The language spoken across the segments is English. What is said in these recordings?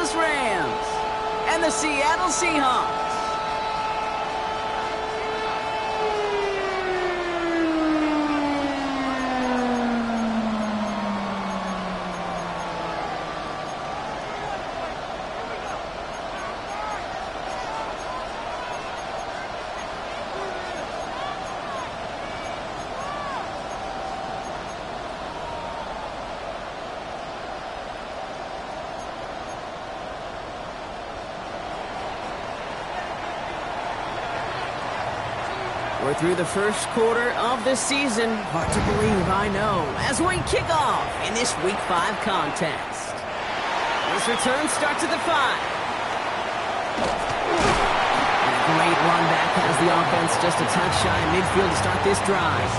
Angeles Rams and the Seattle Seahawks. We're through the first quarter of the season. Hard to believe, I know, as we kick off in this Week 5 contest. This return starts at the 5. And a great run back has the offense just a touch shy of midfield to start this drive.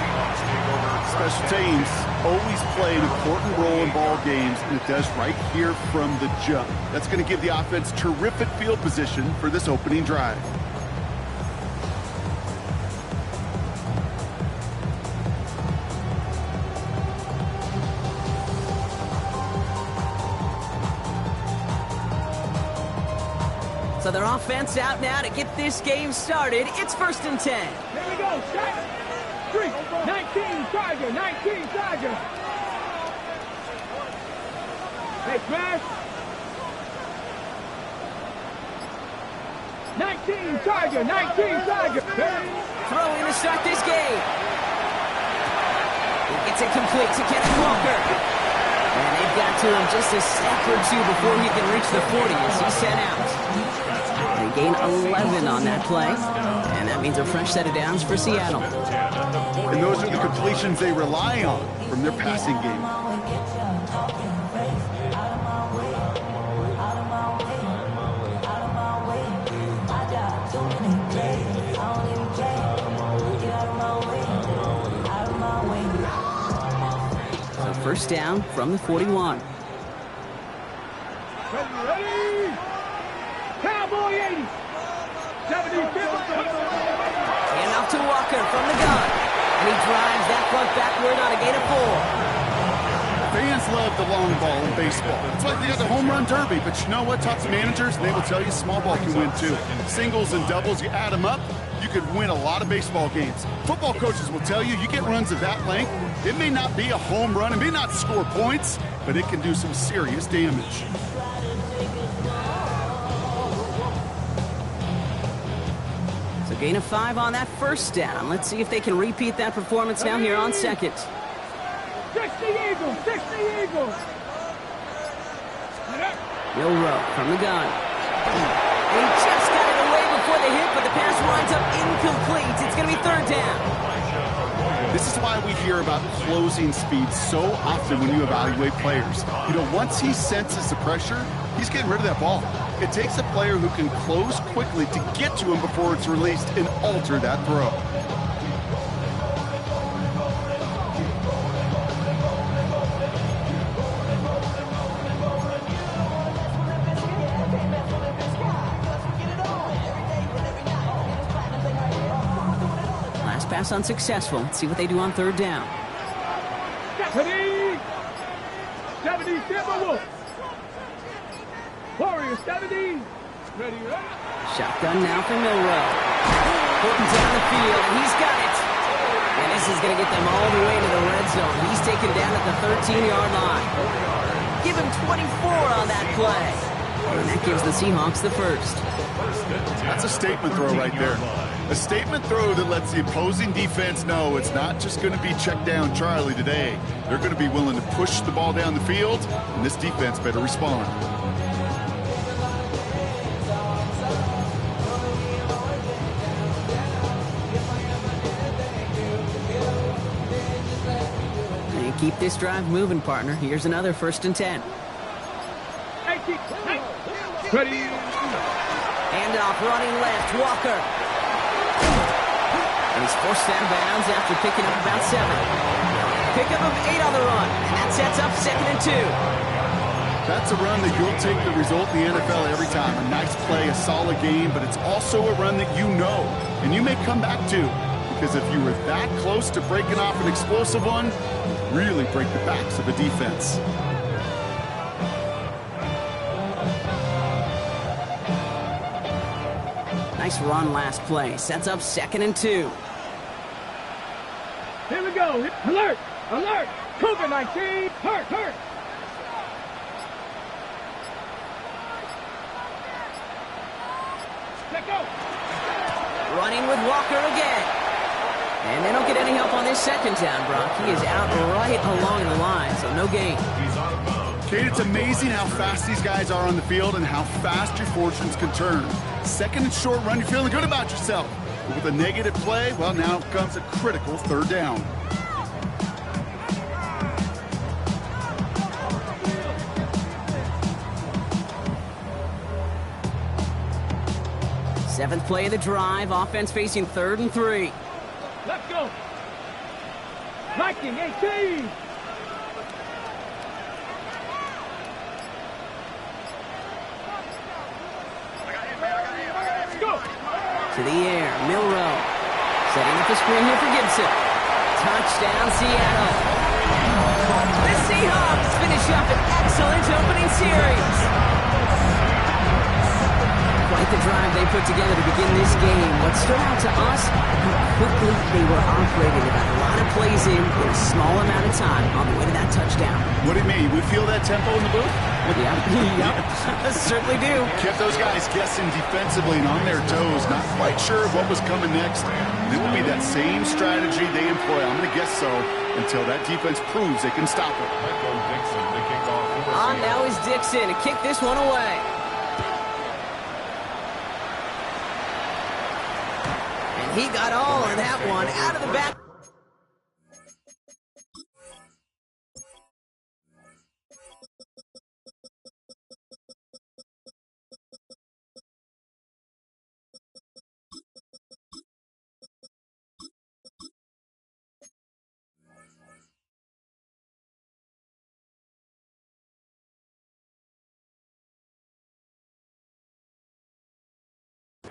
Special teams always play an important role in ball games, and it does right here from the jump. That's going to give the offense terrific field position for this opening drive. So their offense out now to get this game started. It's 1st and 10. Here we go. Shot. 3. 19 Charger. 19 Charger. Hey, smash. 19 Charger. 19 Charger. Throwing to start this game. He gets it complete to Kenneth Walker. And they've got to him just a step or two before he can reach the 40 as he's sent out. They gain 11 on that play, and that means a fresh set of downs for Seattle. And those are the completions they rely on from their passing game. So first down from the 41. Ready? Cowboy 80. 75. And off to Walker from the gun. And he drives that front backward on a gain of 4. Fans love the long ball in baseball. It's like they got the home run derby, but you know what? Talk to managers, and they will tell you small ball can win too. Singles and doubles, you add them up, you could win a lot of baseball games. Football coaches will tell you, you get runs of that length, it may not be a home run, it may not score points, but it can do some serious damage. So gain of 5 on that first down. Let's see if they can repeat that performance now here on second. 60 Eagles. 60 Eagles. Milroe from the gun. And he just got it away before the hit, but the pass winds up incomplete. It's going to be 3rd down. This is why we hear about closing speed so often when you evaluate players. You know, once he senses the pressure, he's getting rid of that ball. It takes a player who can close quickly to get to him before it's released and alter that throw. Last pass unsuccessful. Let's see what they do on 3rd down. 70. 70 Timberwolves. Warriors 70. Ready. Shotgun now for Milroe. Horton's down the field, and he's got it. And this is going to get them all the way to the red zone. He's taken down at the 13-yard line. Give him 24 on that play. And that gives the Seahawks the first. That's a statement throw right there. A statement throw that lets the opposing defense know it's not just going to be check down Charlie today. They're going to be willing to push the ball down the field, and this defense better respond. And keep this drive moving, partner. Here's another 1st and 10. Ready. Handoff running left, Walker. And he's forced out of bounds after picking up about 7. Pickup of 8 on the run, and that sets up 2nd and 2. That's a run that you'll take the result in the NFL every time. A nice play, a solid game, but it's also a run that you know, and you may come back to. Because if you were that close to breaking off an explosive one, you really break the backs of a defense. Nice run last play. Sets up 2nd and 2. Here we go. Alert! Alert! COVID-19! Hurt! Hurt! Let go! Running with Walker again. And they don't get any help on this 2nd down, Brock. He is out right along the line, so no gain. Kate, it's amazing how fast these guys are on the field and how fast your fortunes can turn. 2nd and short run, you're feeling good about yourself. But with a negative play, well, now comes a critical 3rd down. Seventh play of the drive. Offense facing 3rd and 3. Let's go! Viking 18! To the air, Milroe. Setting up the screen here for Gibson. Touchdown, Seattle. The Seahawks finish up an excellent opening series. Quite the drive they put together to begin this game. What stood out to us, how quickly they were operating. They got a lot of plays in a small amount of time on the way to that touchdown. What do you mean? We feel that tempo in the booth? Yep. Certainly do. Kept those guys guessing defensively and on their toes, not quite sure what was coming next. And it will be that same strategy they employ, I'm going to guess so, until that defense proves they can stop it. On now is Dixon to kick this one away. And he got all of that one out of the back.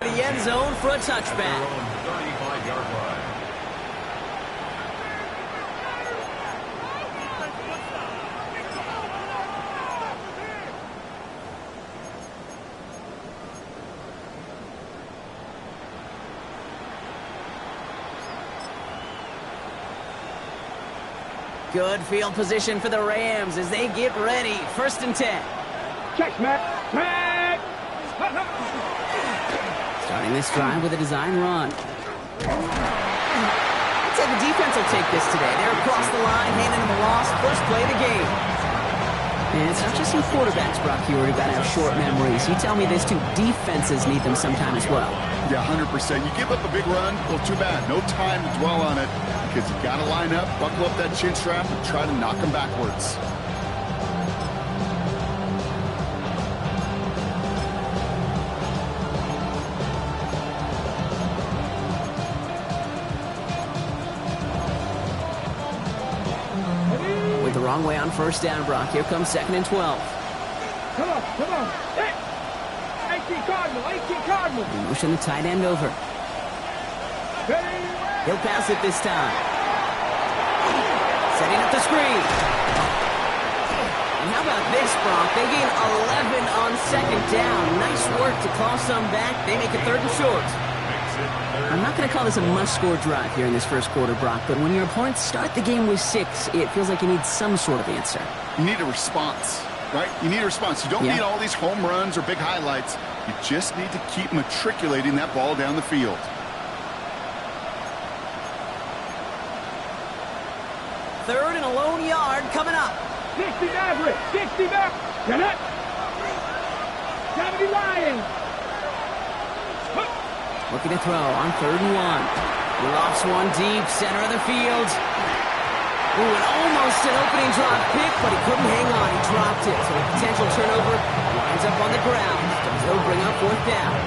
The end zone for a touchback. 35-yard line. Good field position for the Rams as they get ready. 1st and 10. Check, Matt. Matt! Starting this drive with a design run. I'd say the defense will take this today. They're across the line, handing them a loss. First play of the game. And it's not just some quarterbacks, Brock, who got to have short memories. You tell me this too. Defenses need them sometime as well. Yeah, 100%. You give up a big run, well, too bad. No time to dwell on it because you got to line up, buckle up that chin strap, and try to knock them backwards. With the wrong way on 1st down, Brock. Here comes 2nd and 12. Come on, come on. Hey! 18 Cardinal, 18 Cardinal. They motion the tight end over. Hey! He'll pass it this time. Setting up the screen. And how about this, Brock? They gain 11 on 2nd down. Nice work to claw some back. They make it 3rd and short. I'm not going to call this a must-score drive here in this first quarter, Brock, but when your opponents start the game with 6, it feels like you need some sort of answer. You need a response, right? You need a response. You don't need all these home runs or big highlights. You just need to keep matriculating that ball down the field. Third and a lone yard coming up. 60 Maverick, 60 Maverick. Get it? 70 Lions. Looking to throw on 3rd and 1. He lofts one deep, center of the field. Ooh, and almost an opening drop pick, but he couldn't hang on. He dropped it, so a potential turnover winds up on the ground. They'll bring up 4th down.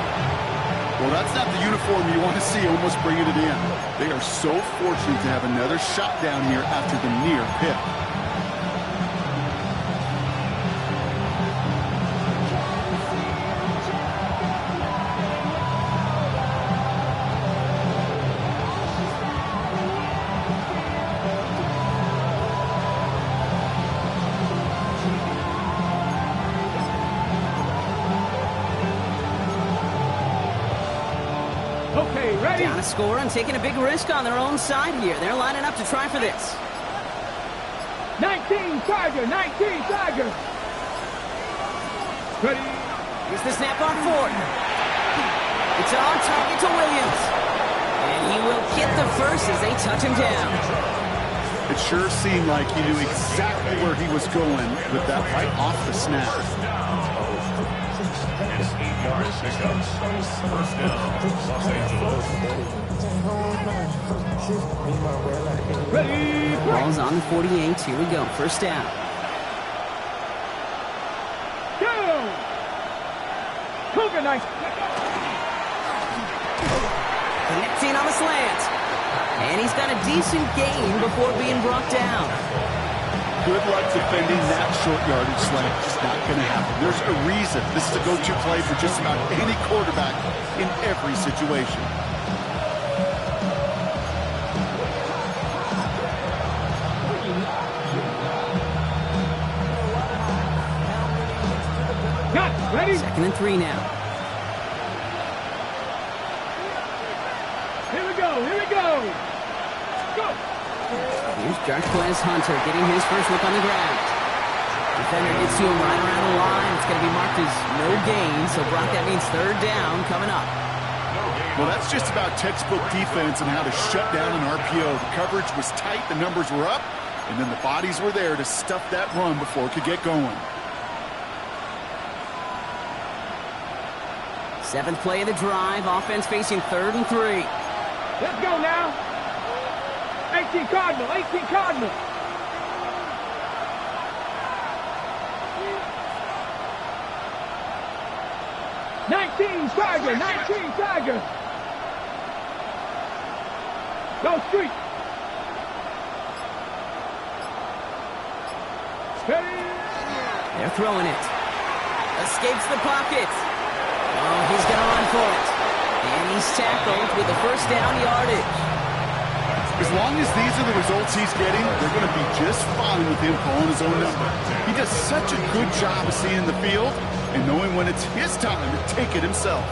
Well, that's not the uniform you want to see almost bringing it in. They are so fortunate to have another shot down here after the near pick. Okay, ready? Down a score and taking a big risk on their own side here. They're lining up to try for this. 19 Tiger, 19 Tiger. Ready? Here's the snap on fourth. It's on target to Williams. And he will get the first as they touch him down. It sure seemed like he knew exactly where he was going with that right off the snap. And 8-yard pickup. First down, Los Angeles. Ready? Ball's on the 48. Here we go. First down. Go! Cougar nice. Connecting on the slant. And he's got a decent gain before being brought down. Good luck defending that short yardage slant. It's not going to happen. There's a reason. This is a go-to play for just about any quarterback in every situation. Got ready? 2nd and 3 now. Here we go, here we go. Go! Here's Jarquez Hunter getting his first look on the ground. Defender gets to him right around the line. It's going to be marked as no gain, so Brock, that means third down coming up. Well, that's just about textbook defense and how to shut down an RPO. The coverage was tight, the numbers were up, and then the bodies were there to stuff that run before it could get going. 7th play of the drive. Offense facing 3rd and 3. Let's go now. 18 Cardinal, 18 Cardinal. Tiger, 19 Tiger. Go street. Steady. They're throwing it. Escapes the pocket. Oh, he's going to run for it. And he's tackled with the first down yardage. As long as these are the results he's getting, they're going to be just fine with him calling his own number. He does such a good job of seeing the field and knowing when it's his time to take it himself.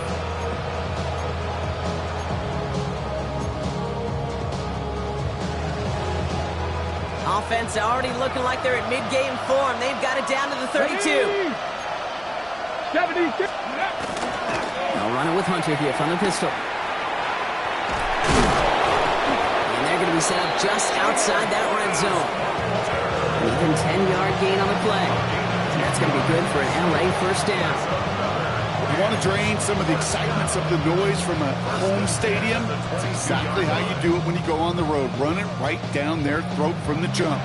Offense already looking like they're at mid-game form. They've got it down to the 32. 76. They'll run it with Hunter here from the pistol. And they're going to be set up just outside that red zone. An even 10-yard gain on the play. And that's going to be good for an LA first down. You want to drain some of the excitement, some of the noise from a home stadium? That's exactly how you do it when you go on the road. Run it right down their throat from the jump.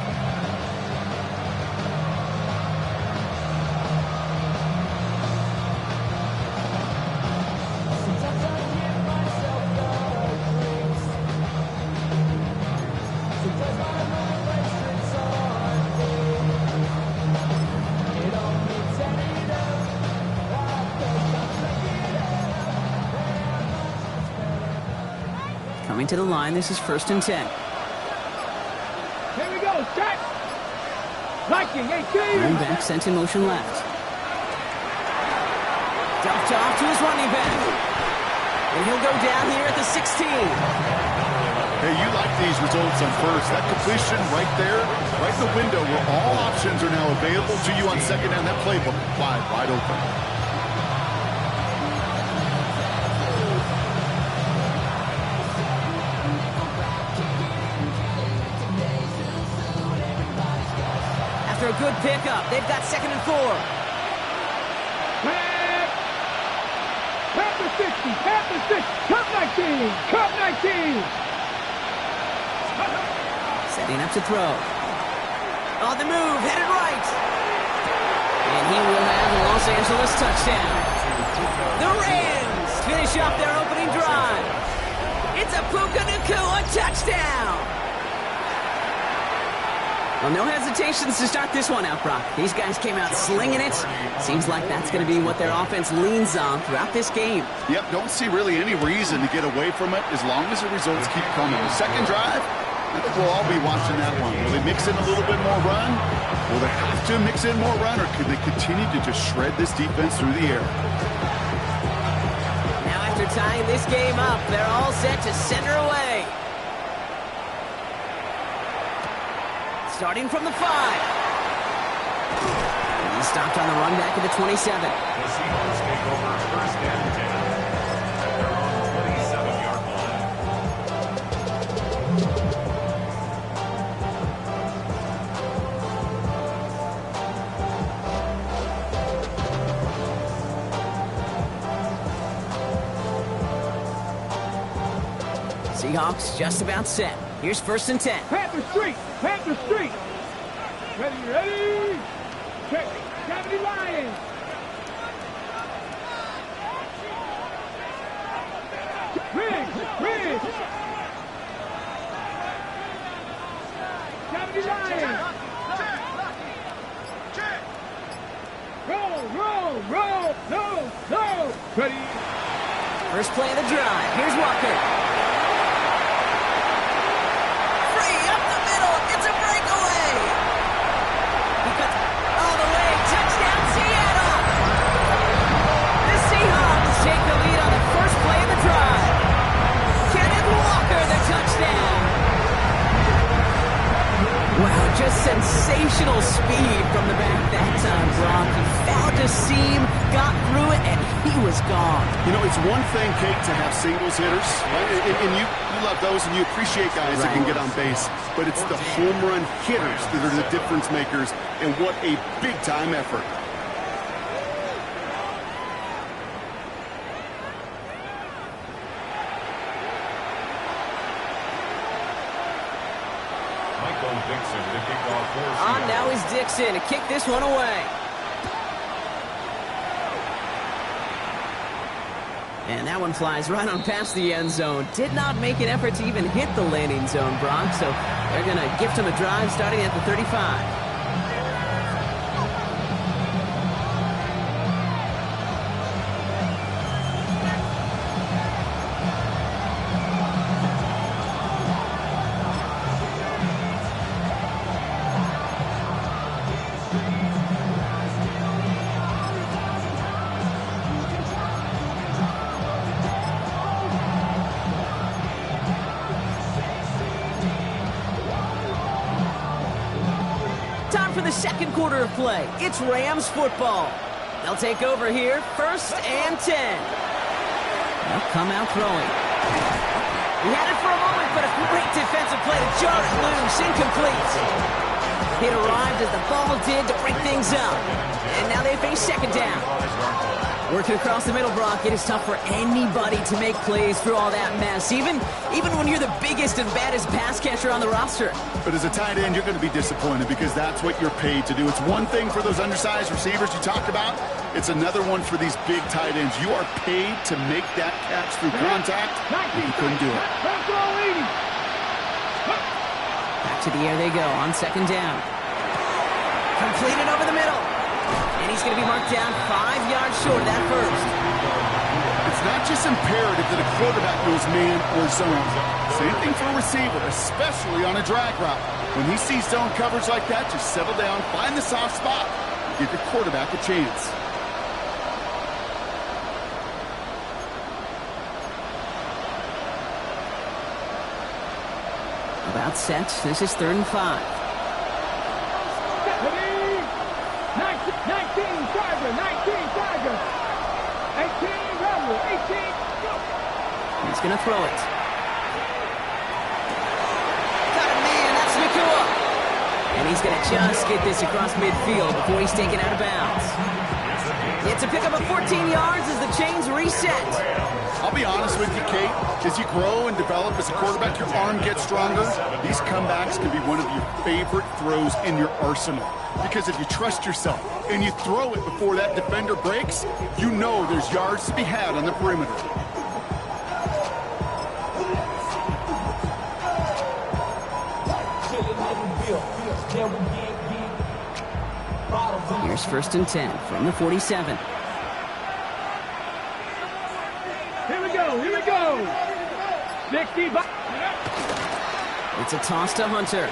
Coming to the line, this is 1st and 10. Here we go, set. Viking, 18. Running back sent in motion left. Dumped off to his running back. And he'll go down here at the 16. Hey, you like these results on first. That completion right there, right in the window where all options are now available to you on second down. That playbook wide open. After a good pickup, they've got 2nd and 4. Half the 60, half the 6, Cup 19, Cup 19. Setting up to throw. On the move, headed right. And he will have the Los Angeles touchdown. The Rams finish off their opening drive. It's a Puka Nacua touchdown. Well, no hesitations to start this one out, Brock. These guys came out slinging it. Seems like that's going to be what their offense leans on throughout this game. Yep, don't see really any reason to get away from it as long as the results keep coming. The second drive, I think we'll all be watching that one. Will they mix in a little bit more run? Will they have to mix in more run, or could they continue to just shred this defense through the air? Now after after tying this game up. They're all set to center away. Starting from the 5. And he's stopped on the run back at the 27. The Seahawks take over first and 10 at their own 27-yard line. Seahawks just about set. Here's first and 10. Panther Street! Panther Street! Ready, ready! Check. Cavity Lions! Riggs! Riggs! Cavity Lions! Roll, roll, roll! No, no! Ready! First play of the drive. Here's Walker. Free up the middle. It's a breakaway. He cuts all the way. Touchdown, Seattle. The Seahawks take the lead on the first play of the drive. Kenneth Walker, the touchdown. Wow, just sensational speed from the back that time, Brock. He found a seam, got through it, and he was gone. You know, it's one thing, Kate, to have singles hitters, right? And you love those, and you appreciate guys that can get on base. But it's the home run hitters that are the difference makers, and what a big-time effort. Michael Dixon to kick off for On Seattle. now is Dixon to kick this one away. And that one flies right on past the end zone. Did not make an effort to even hit the landing zone, Brock. So they're going to gift him a drive starting at the 35. Time for the second quarter of play. It's Rams football. They'll take over here, first and 10. They'll come out throwing. He had it for a moment, but a great defensive play to jar it loose, incomplete. It arrived as the ball did to break things up. And now they face second down. Working across the middle, Brock, it is tough for anybody to make plays through all that mess, even when you're the biggest and baddest pass catcher on the roster. But as a tight end, you're going to be disappointed because that's what you're paid to do. It's one thing for those undersized receivers you talked about. It's another one for these big tight ends. You are paid to make that catch through contact, and you couldn't do it. Back to the air they go on second down. Completed over the middle. And he's going to be marked down 5 yards short of that first. It's not just imperative that a quarterback knows man or zone. Same thing for a receiver, especially on a drag route. When he sees zone coverage like that, just settle down, find the soft spot, give your quarterback a chance. About set. This is 3rd and 5. 19 Tiger, 18, Rebel, 18, go! He's going to throw it. Got a man, that's Nakua. And he's going to just get this across midfield before he's taken out of bounds. It's a pickup of 14 yards as the chains reset. I'll be honest with you, Kate. As you grow and develop as a quarterback, your arm gets stronger. These comebacks can be one of your favorite throws in your arsenal. Because if you trust yourself and you throw it before that defender breaks, you know there's yards to be had on the perimeter. Here's 1st and 10 from the 47. Here we go! 60 by... It's a toss to Hunter.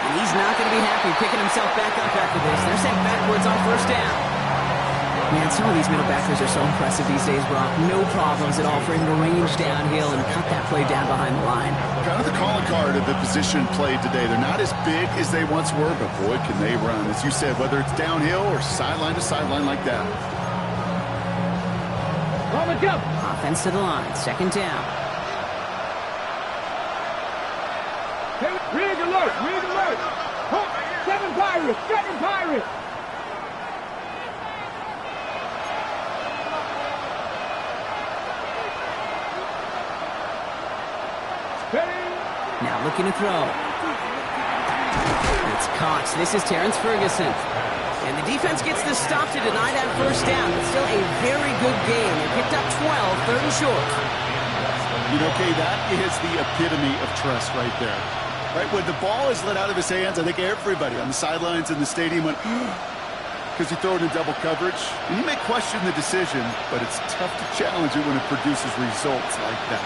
And he's not going to be happy picking himself back up after this. They're sent backwards on 1st down. Man, some of these middle backers are so impressive these days, Brock. No problems at all for him to range downhill and cut that play down behind the line. Kind of the calling card of the position played today. They're not as big as they once were, but boy, can they run. As you said, whether it's downhill or sideline to sideline like that. Offense to the line, second down. Rig alert, rig alert. Seven Pirates, seven Pirates. Now looking to throw. It's caught. This is Terrence Ferguson. And the defense gets the stop to deny that first down. But still a very good game. They picked up 12, third and short. You know, Kay, that is the epitome of trust right there. Right, when the ball is let out of his hands, I think everybody on the sidelines in the stadium went, because you throw it in double coverage. And you may question the decision, but it's tough to challenge it when it produces results like that.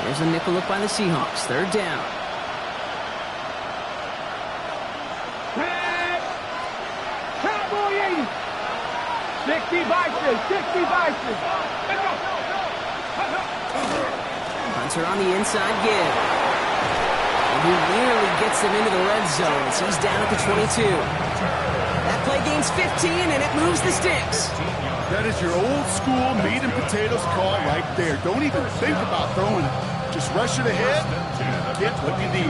There's a nickel look by the Seahawks. Third down. Cowboy 80. 60 Bison, 60 Bison. Hunter on the inside give. And he nearly gets them into the red zone. So he's down at the 22. That play gains 15, and it moves the sticks. That is your old school meat and potatoes call right there. Don't even think about throwing it. Just rush it ahead, get what you need.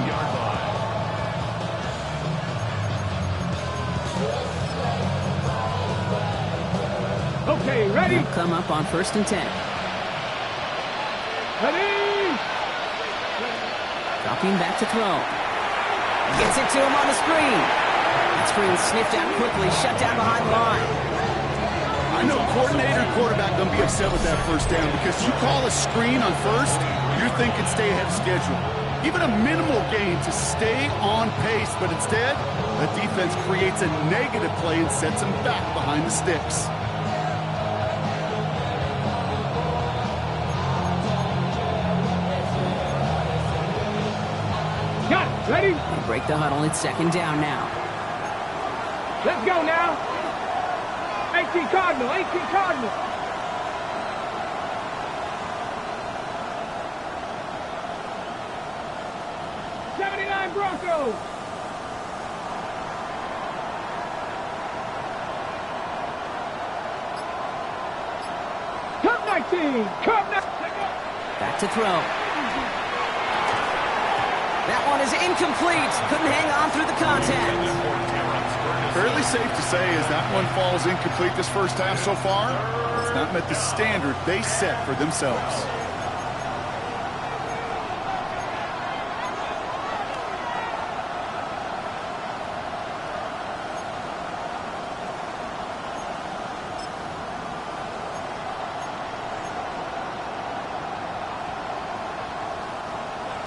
Okay, ready? They'll come up on 1st and 10. Ready? Dropping back to throw. Gets it to him on the screen. That screen sniffed out quickly, shut down behind the line. I know coordinator and quarterback going to be upset with that first down because you call a screen on first, you're thinking stay ahead of schedule. Even a minimal gain to stay on pace, but instead, the defense creates a negative play and sets them back behind the sticks. Got it. Ready? They break the huddle. It's second down now. Let's go now. 18 Cardinal, 18 Cardinal. Broncos. Cup 19. Cup 19. Back to throw. That one is incomplete. Couldn't hang on through the contact. Fairly safe to say as that one falls incomplete this first half so far, it's not met the standard they set for themselves.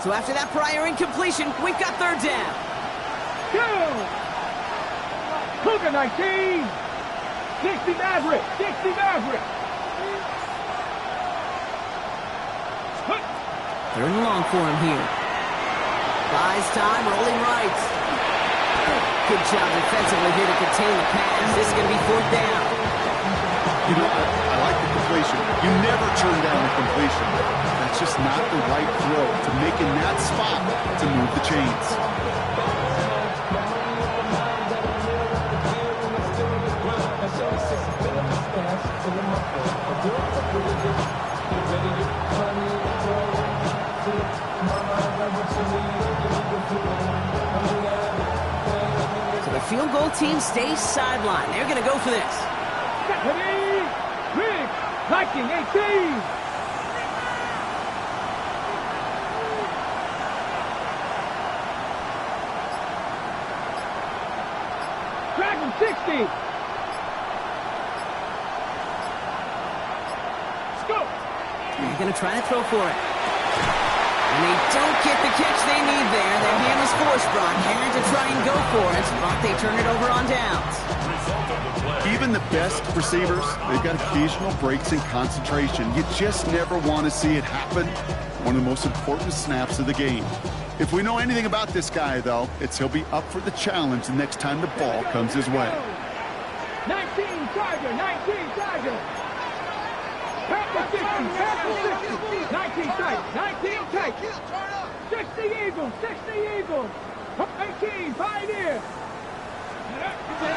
So after that prior incompletion, we've got third down. Go! Cougar 19. 60 Maverick. 60 Maverick. Third and long for him here. Buys time, rolling right. Good job defensively here to contain the pass. This is going to be fourth down. You know, I like the completion. You never turn down a completion. That's just not the right throw to make in that spot to move the chains. So the field goal team stays sidelined. They're going to go for this. Ready? Rig. Viking 18. Dragon 60. Scope. They're going to try to throw for it. And they don't get the catch they need there. Their hand was forced, Brock. Had to try and go for it, but they turn it over on downs. Even the best receivers, they've got occasional breaks in concentration. You just never want to see it happen. One of the most important snaps of the game. If we know anything about this guy, though, it's he'll be up for the challenge the next time the ball comes his way. 19 Charger, 19 Charger. Pass the 60, pass the 60. 19 tight, 19 tight. 60 Eagles, 60 Eagles. 19 Pioneer.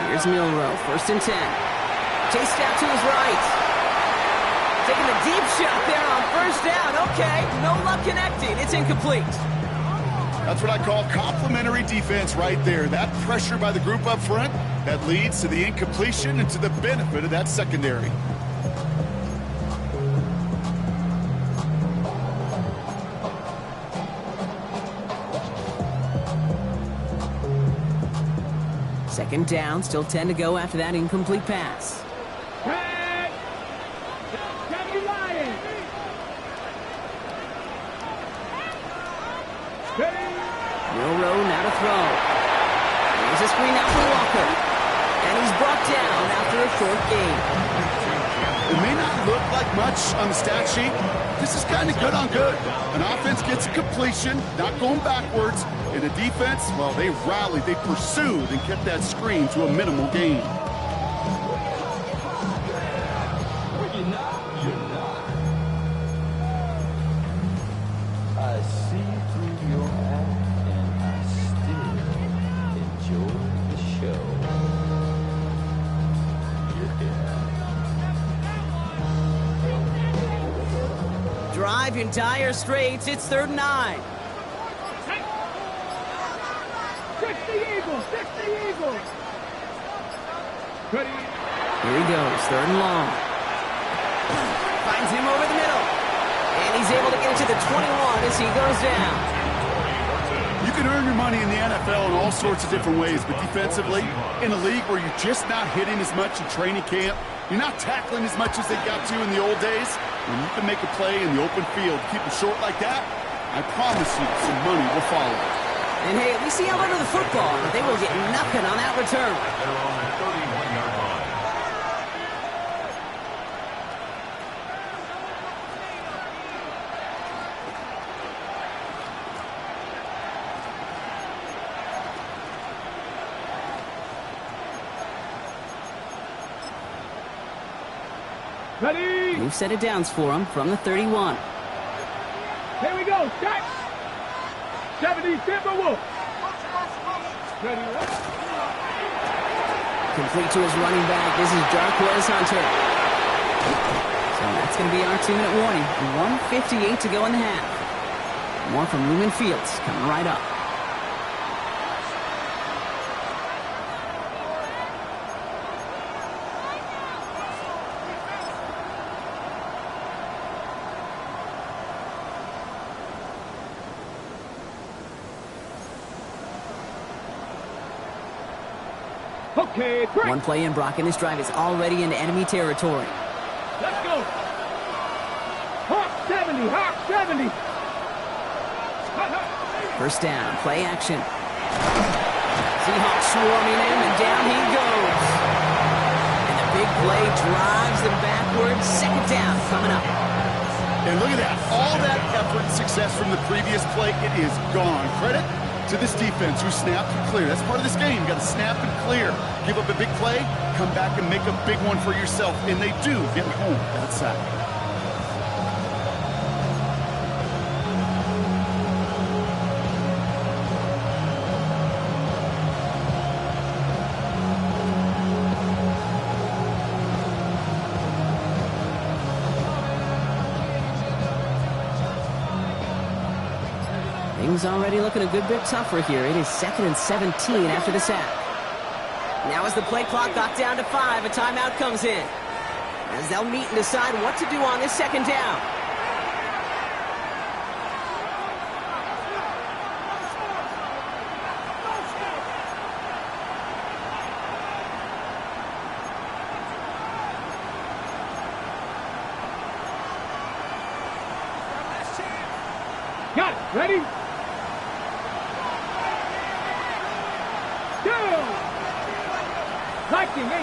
Here's Milroe, 1st and 10. Chased out to his right. Taking the deep shot there on 1st down. Okay, no luck connecting. It's incomplete. That's what I call complimentary defense right there. That pressure by the group up front, that leads to the incompletion and to the benefit of that secondary. Second down, still 10 to go after that incomplete pass. Milroe now to throw. There's a screen out for Walker. And he's brought down after a short gain. It may not look like much on the stat sheet. This is kind of good on good. An offense gets a completion, not going backwards. And a defense, well, they rallied, they pursued, and kept that screen to a minimal gain. I see through your act, and I still enjoy the show. Yeah. Drive in dire straits. It's 3rd and 9. 60 Eagles, 60 Eagles. Ready. Here he goes, 3rd and long. Finds him over the middle. And he's able to get it to the 21 as he goes down. You can earn your money in the NFL in all sorts of different ways, but defensively, in a league where you're just not hitting as much in training camp, you're not tackling as much as they got to in the old days, when you can make a play in the open field, keep it short like that, I promise you some money will follow. And hey, at least he held onto the football, but they will get nothing on that return. They're on the 31-yard line. Ready. New set of downs for him from the 31. Here we go. Set. 70 Timberwolves. Ready. Complete to his running back. This is Jarquez Hunter. So that's going to be our 2-minute warning. 1:58 to go in the half. More from Lumen Fields coming right up. Okay, break. One play in, Brock, and this drive is already into enemy territory. Let's go. Hawk 70, Hawk 70. 1st down, play action. Seahawks swarming him, and down he goes. And the big play drives them backwards. 2nd down coming up. And look at that. All that effort and success from the previous play, it is gone. Credit to this defense who snapped and clear. That's part of this game. You got to snap and clear. Give up a big play, come back and make a big one for yourself. And they do get home that sack. Things already looking a good bit tougher here. It is 2nd and 17 after the sack. Now as the play clock got down to 5, a timeout comes in. As they'll meet and decide what to do on this 2nd down. Got it. Ready? Viking 18.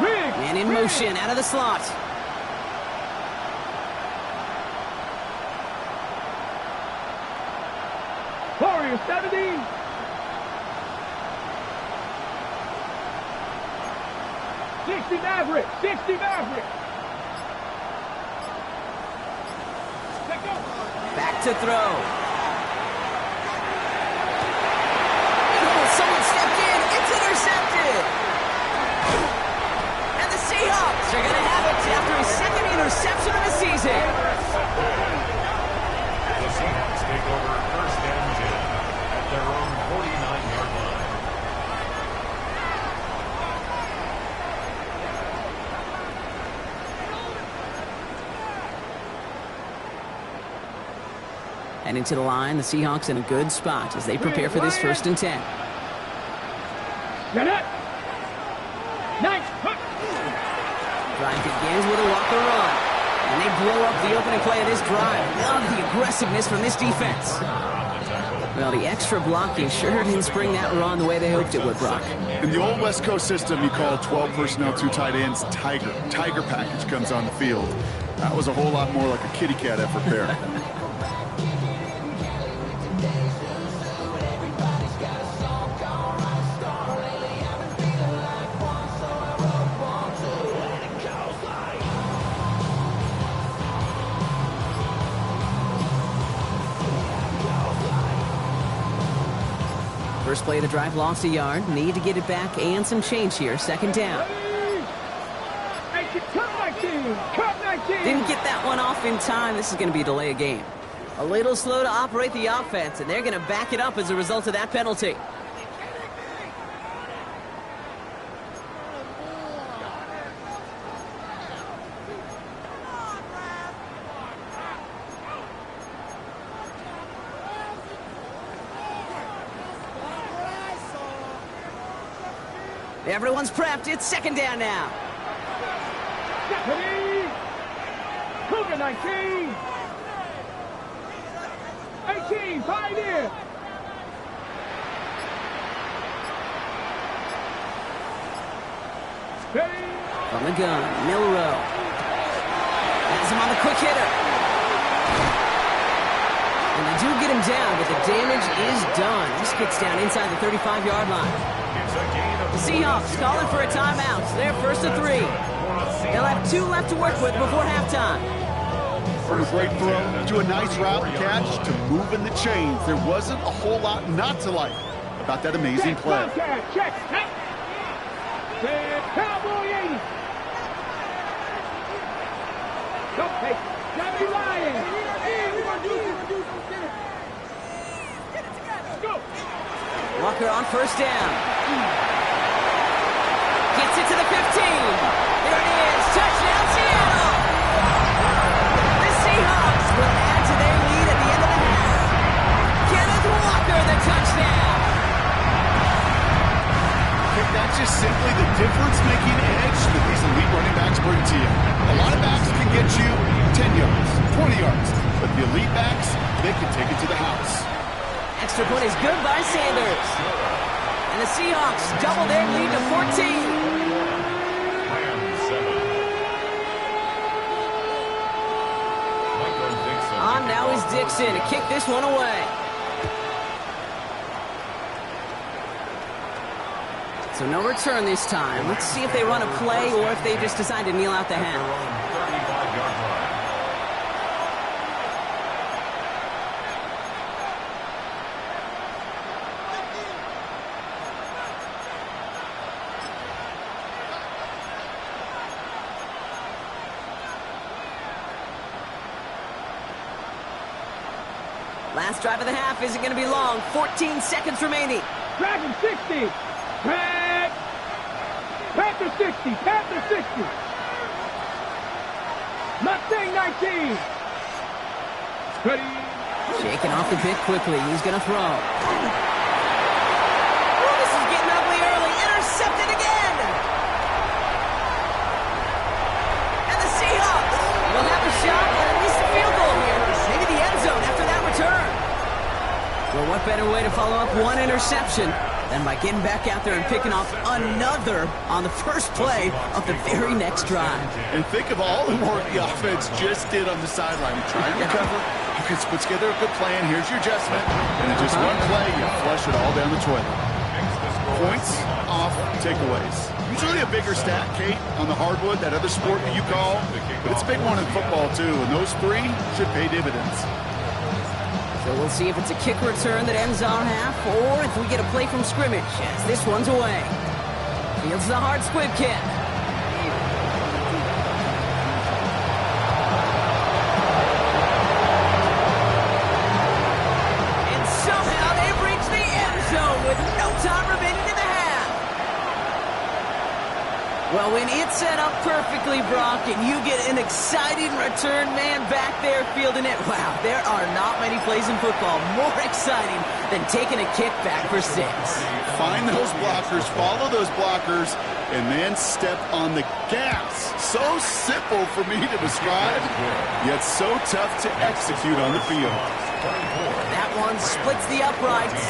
Riggs. Man in motion out of the slot. Warrior 70. 60 Maverick. 60 Maverick. Let's go. Back to throw. Oh, someone stepped in. It's intercepted. And the Seahawks are going to have it after his second interception of the season. The Seahawks take over first and 10 at their own 49-yard line. And into the line, the Seahawks in a good spot as they prepare for this first and 10. Get it. Nice. Drive begins with a Walker run. And they blow up the opening play of this drive. Love the aggressiveness from this defense. Well, the extra blocking sure didn't spring that run the way they hoped it would, Brock. In the old West Coast system, you call 12 personnel, 2 tight ends, Tiger. Tiger package comes on the field. That was a whole lot more like a kitty cat effort there. First play of the drive lost a yard. Need to get it back and some change here. Second down. Cut 19. Didn't get that one off in time. This is going to be a delay of game. A little slow to operate the offense, and they're going to back it up as a result of that penalty. Everyone's prepped. It's second down now. Deputy. Cougar 19. 18. Pioneer. Steady. From the gun, Milrow. Has him on the quick hitter. And they do get him down, but the damage is done. This gets down inside the 35-yard line. The Seahawks calling for a timeout. They're first to 3. They'll have 2 left to work with before halftime. From a great throw to a nice route catch to moving the chains, there wasn't a whole lot not to like about that amazing play. Check. Cowboy 80. Don't take. Johnny Ryan. Go. Walker on first down. Gets it to the 15. There it is. Touchdown, Seattle. The Seahawks will add to their lead at the end of the half. Kenneth Walker, the touchdown. That's just simply the difference-making edge that these elite running backs bring to you. A lot of backs can get you 10 yards, 20 yards, but the elite backs, they can take it to the house. Extra point is good by Sanders. And the Seahawks double their lead to 14. On now is Dixon to kick this one away. So no return this time. Let's see if they run a play or if they just decide to kneel out the half. Last drive of the half isn't going to be long. 14 seconds remaining. Dragon 60. Panther 60. Panther 60. Mustang 19. Ready. Shaking off the pick quickly. He's going to throw. Oh, this is getting ugly early. Intercepted again. And the Seahawks will have a shot at least a field goal here. Maybe the end zone after that return. Well, what better way to follow up one interception than by getting back out there and picking off another on the first play of the very next drive. And think of all the work the offense just did on the sideline. You try to recover, you can put together a good plan, here's your adjustment, and in just one play, you flush it all down the toilet. Points off takeaways. Usually a bigger stat, Kate, on the hardwood, that other sport that you call, but it's a big one in football, too, and those 3 should pay dividends. So we'll see if it's a kick return that ends our half, or if we get a play from scrimmage, as this one's away. Fields the hard squib kick. And somehow they've reached the end zone with no time remaining in the half. Well, when it's set up perfectly, Brock, and you get an exciting return man back there fielding it, wow, there are not many plays in football more exciting than taking a kick back for 6. Find those blockers, follow those blockers, and then step on the gas. So simple for me to describe, yet so tough to execute on the field. That one splits the uprights,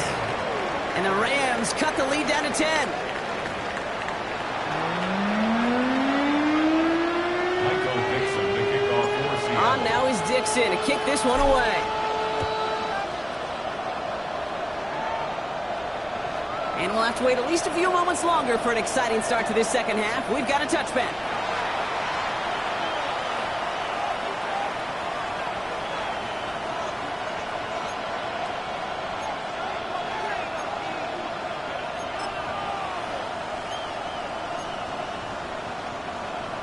and the Rams cut the lead down to 10. On now is Dixon to kick this one away. And we'll have to wait at least a few moments longer for an exciting start to this second half. We've got a touchback.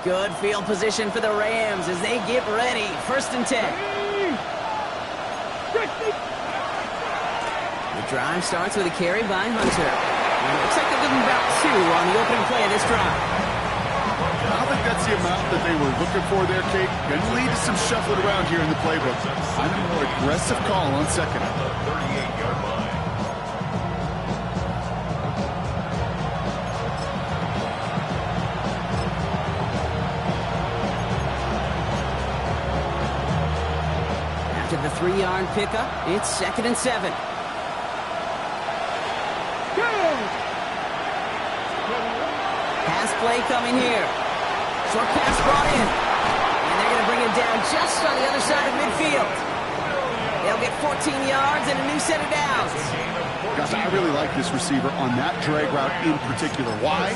Good field position for the Rams as they get ready. 1st and 10. The drive starts with a carry by Hunter. And it looks like they'll give him about 2 on the opening play of this drive. I don't think that's the amount that they were looking for there, Kate. Going to lead to some shuffling around here in the playbook. I'm a more aggressive call on 2nd. 38-yard line. After the 3-yard pickup, it's 2nd and 7. Pass play coming here. Short pass brought in. And they're going to bring it down just on the other side of midfield. They'll get 14 yards and a new set of downs. Gosh, I really like this receiver on that drag route in particular. Why?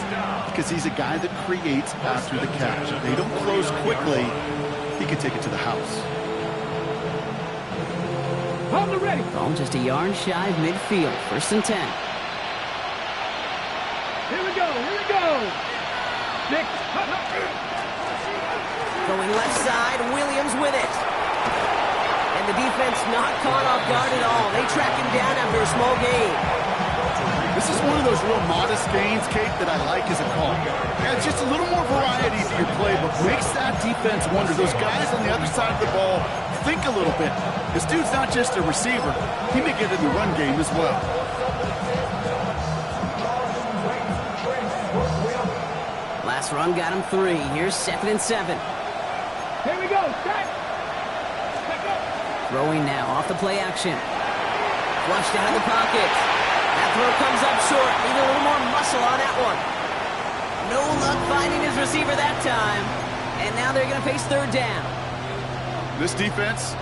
Because he's a guy that creates after the catch. If they don't close quickly, he can take it to the house. Hold it ready. Ball just a yard shy of midfield. 1st and 10. Here we go. Here we go. 6. Going left side, Williams with it. And the defense not caught off guard at all. They track him down after a small gain. This is one of those real modest gains, Kate, that I like as a call. Yeah, it's just a little more variety to your playbook. Makes that defense wonder. Those guys on the other side of the ball think a little bit. This dude's not just a receiver. He may get in the run game as well. Last run got him 3. Here's 2nd and 7. Here we go. Set. Throwing now off the play action. Flushed out of the pocket. That throw comes up short. Need a little more muscle on that one. No luck finding his receiver that time. And now they're going to face 3rd down. This defense,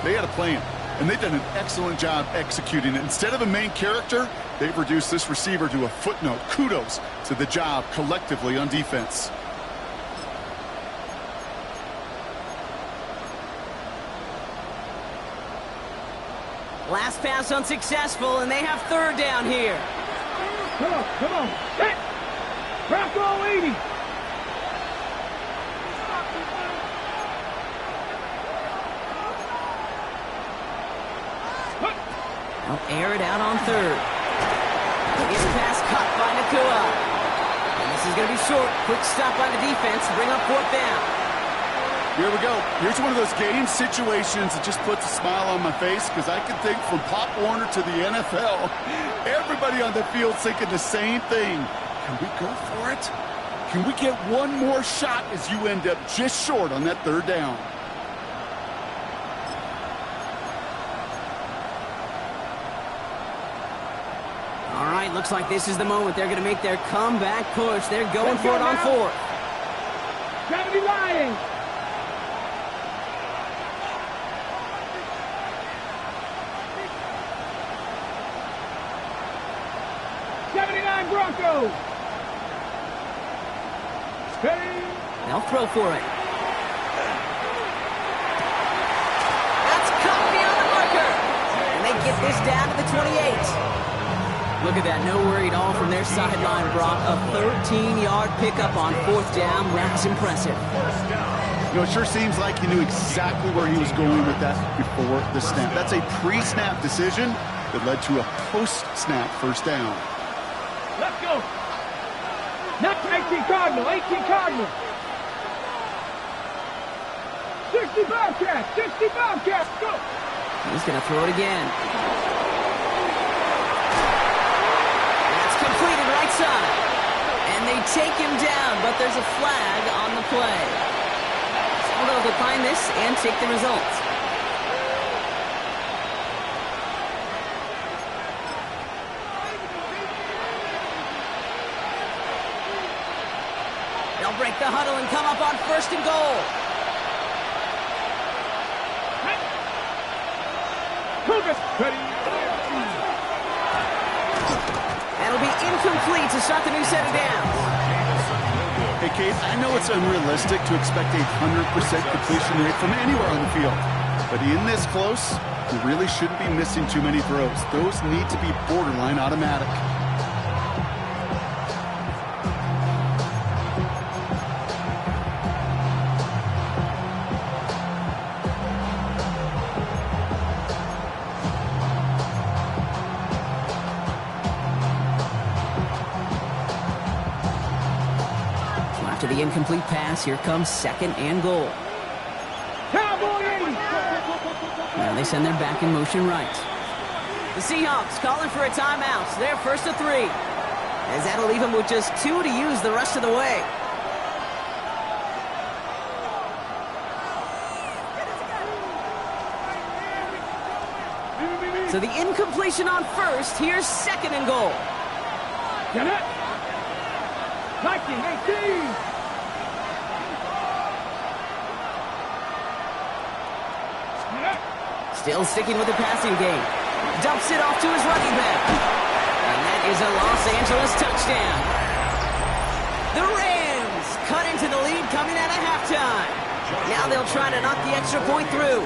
they had a plan. And they've done an excellent job executing it. Instead of a main character, they've reduced this receiver to a footnote. Kudos to the job collectively on defense. Last pass unsuccessful, and they have 3rd down here. Come on. Set. Bronco 80. They'll air it out on 3rd. Gets pass caught by Nacua. And this is going to be short. Quick stop by the defense to bring up 4th down. Here we go. Here's one of those game situations that just puts a smile on my face because I can think from Pop Warner to the NFL. Everybody on the field thinking the same thing. Can we go for it? Can we get one more shot as you end up just short on that 3rd down? All right, looks like this is the moment. They're going to make their comeback push. They're going for it on 4th. Gravity lying. Broncos. go. Steady. They'll throw for it. That's caught beyond the marker. And they get this down to the 28. Look at that, no worry at all from their sideline, Brock. A 13-yard pickup on 4th down. That was impressive. You know, it sure seems like he knew exactly where he was going with that before the snap. That's a pre-snap decision that led to a post-snap first down. Let's go. Not 18 Cardinal, 18 Cardinal. 60 Bobcats, 60 Bobcats, go. He's going to throw it again. That's completed right side. And they take him down, but there's a flag on the play. So they'll decline this and take the results. They'll break the huddle and come up on 1st and goal. That'll be incomplete to start the new set of downs. Hey, Kate, I know it's unrealistic to expect a 100% completion rate from anywhere on the field. But in this close, you really shouldn't be missing too many throws. Those need to be borderline automatic. After the incomplete pass, here comes 2nd and goal. Cowboy 80. Now they send their back in motion right. The Seahawks calling for a timeout. So they're 1st to 3. As that'll leave them with just 2 to use the rest of the way. So the incompletion on 1st. Here's 2nd and goal. Get it. 19, 18. Still sticking with the passing game. Dumps it off to his running back. And that is a Los Angeles touchdown. The Rams cut into the lead coming out of halftime. Now they'll try to knock the extra point through.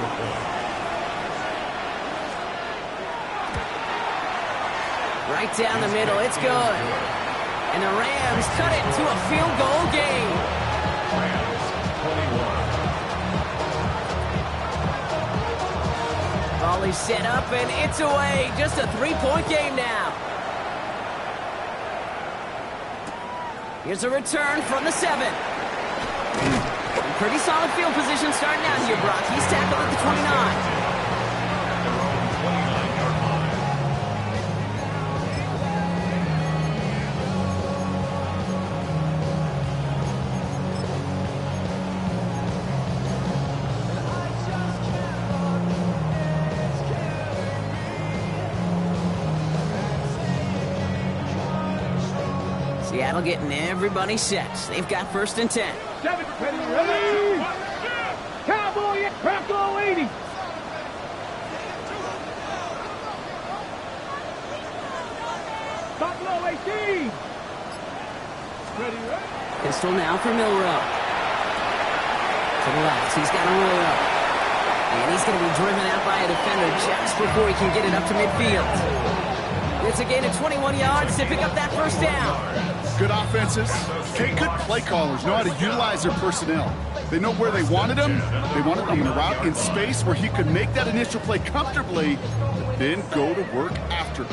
Right down the middle, it's good. And the Rams cut it to a field goal game. Ball is set up and it's away. Just a 3-point game now. Here's a return from the 7. Pretty solid field position starting out here, Brock. He's tackled at the 29. Seattle getting everybody set. They've got 1st and 10. 7, ready. Cowboy, Bronco 80. Buffalo 18. Ready. Pistol now for Milrow. To the left, he's got a roll up. And he's going to be driven out by a defender just before he can get it up to midfield. It's a gain of 21 yards to pick up that 1st down. Good offenses. Good play callers know how to utilize their personnel. They know where they wanted him. They wanted him in a route in space where he could make that initial play comfortably, but then go to work after.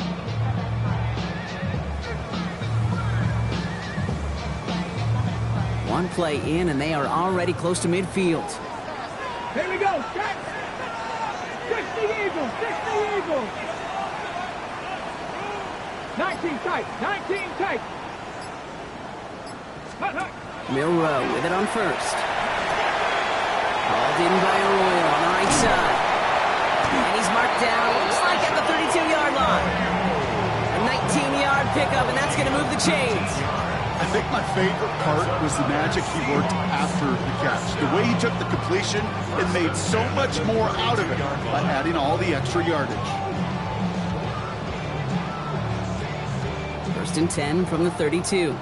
One play in, and they are already close to midfield. Here we go. 60 Eagles. 60 Eagles. 19 tight. 19 tight. Milrow with it on 1st. Hauled in by Arroyo on the right side. And he's marked down, looks like at the 32-yard line. A 19-yard pickup, and that's going to move the chains. I think my favorite part was the magic he worked after the catch. The way he took the completion and made so much more out of it by adding all the extra yardage. 1st First and 10 from the 32.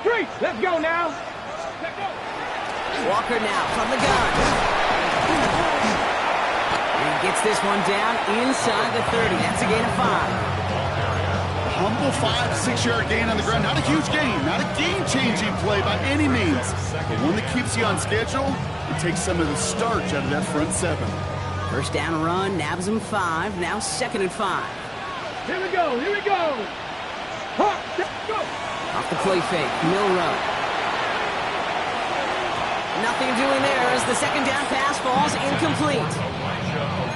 Three, let's go now. Walker now from the gun. And gets this one down inside the 30. That's a gain of 5. Humble 5-6-yard gain on the ground. Not a huge gain, not a game-changing play by any means. But one that keeps you on schedule and takes some of the starch out of that front seven. First down run, nabs him 5. Now 2nd and 5. Here we go, here we go. Hawk, let's go. Off the play fake, Milroe. Nothing doing there as the second down pass falls incomplete.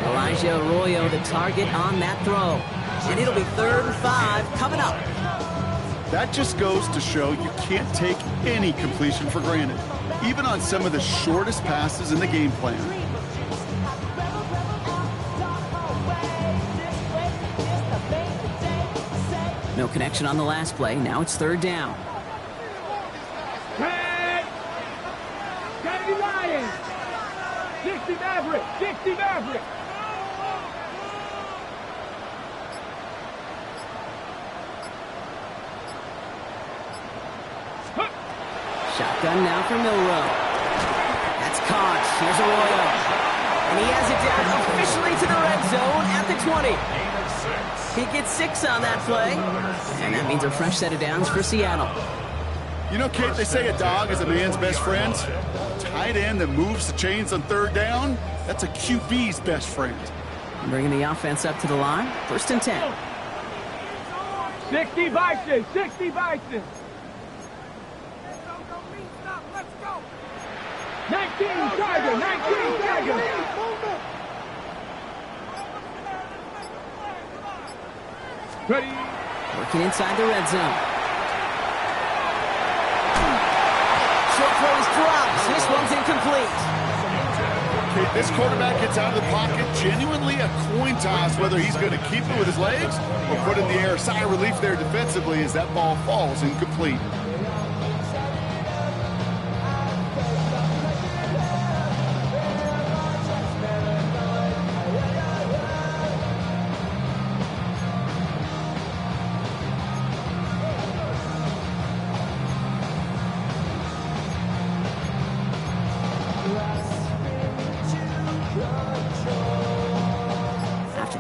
Elijah Arroyo the target on that throw. And it'll be 3rd and 5 coming up. That just goes to show you can't take any completion for granted, even on some of the shortest passes in the game plan. No connection on the last play. Now it's 3rd down. Tag. Kennedy Lions. 60 Maverick, 60 Maverick. Shotgun now for Milroe. That's caught. Here's Arroyo. And he has it down officially to the red zone at the 20. He gets 6 on that play. And that means a fresh set of downs for Seattle. You know, Kate, they say a dog is a man's best friend. Tight end that moves the chains on 3rd down, that's a QB's best friend. Bringing the offense up to the line. 1st and 10. 60 Bison, 60 Bison. 19 Tiger, 19 Tiger. Ready. Working inside the red zone. Short throw is dropped. This one's incomplete. Okay, this quarterback gets out of the pocket, genuinely a coin toss whether he's going to keep it with his legs or put it in the air. Sigh of relief there defensively as that ball falls incomplete.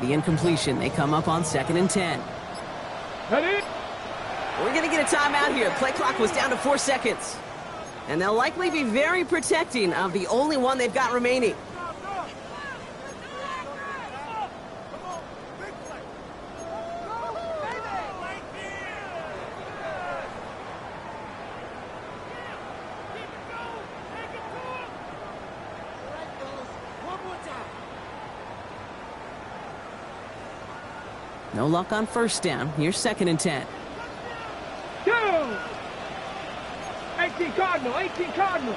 The incompletion, they come up on 2nd and 10. Ready. We're going to get a timeout here. Play clock was down to 4 seconds. And they'll likely be very protecting of the only one they've got remaining. No luck on 1st down. Here's 2nd and 10. 18 Cardinal, 18 Cardinal.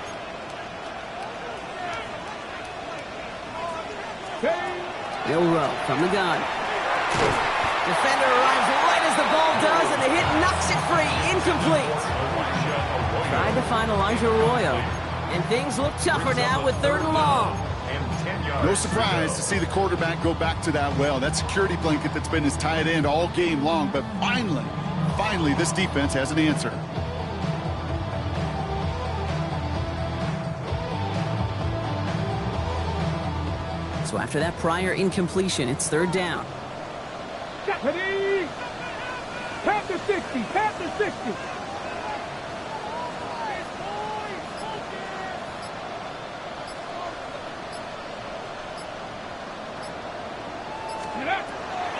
Milroe from the gun. Defender arrives right as the ball does, and the hit knocks it free. Incomplete. Tried to find Elijah Arroyo. And things look tougher now with 3rd and long. No surprise to see the quarterback go back to that well. That security blanket that's been his tight end all game long. But finally, this defense has an answer. So after that prior incompletion, it's 3rd down. Ready. Tap the 60, tap the 60.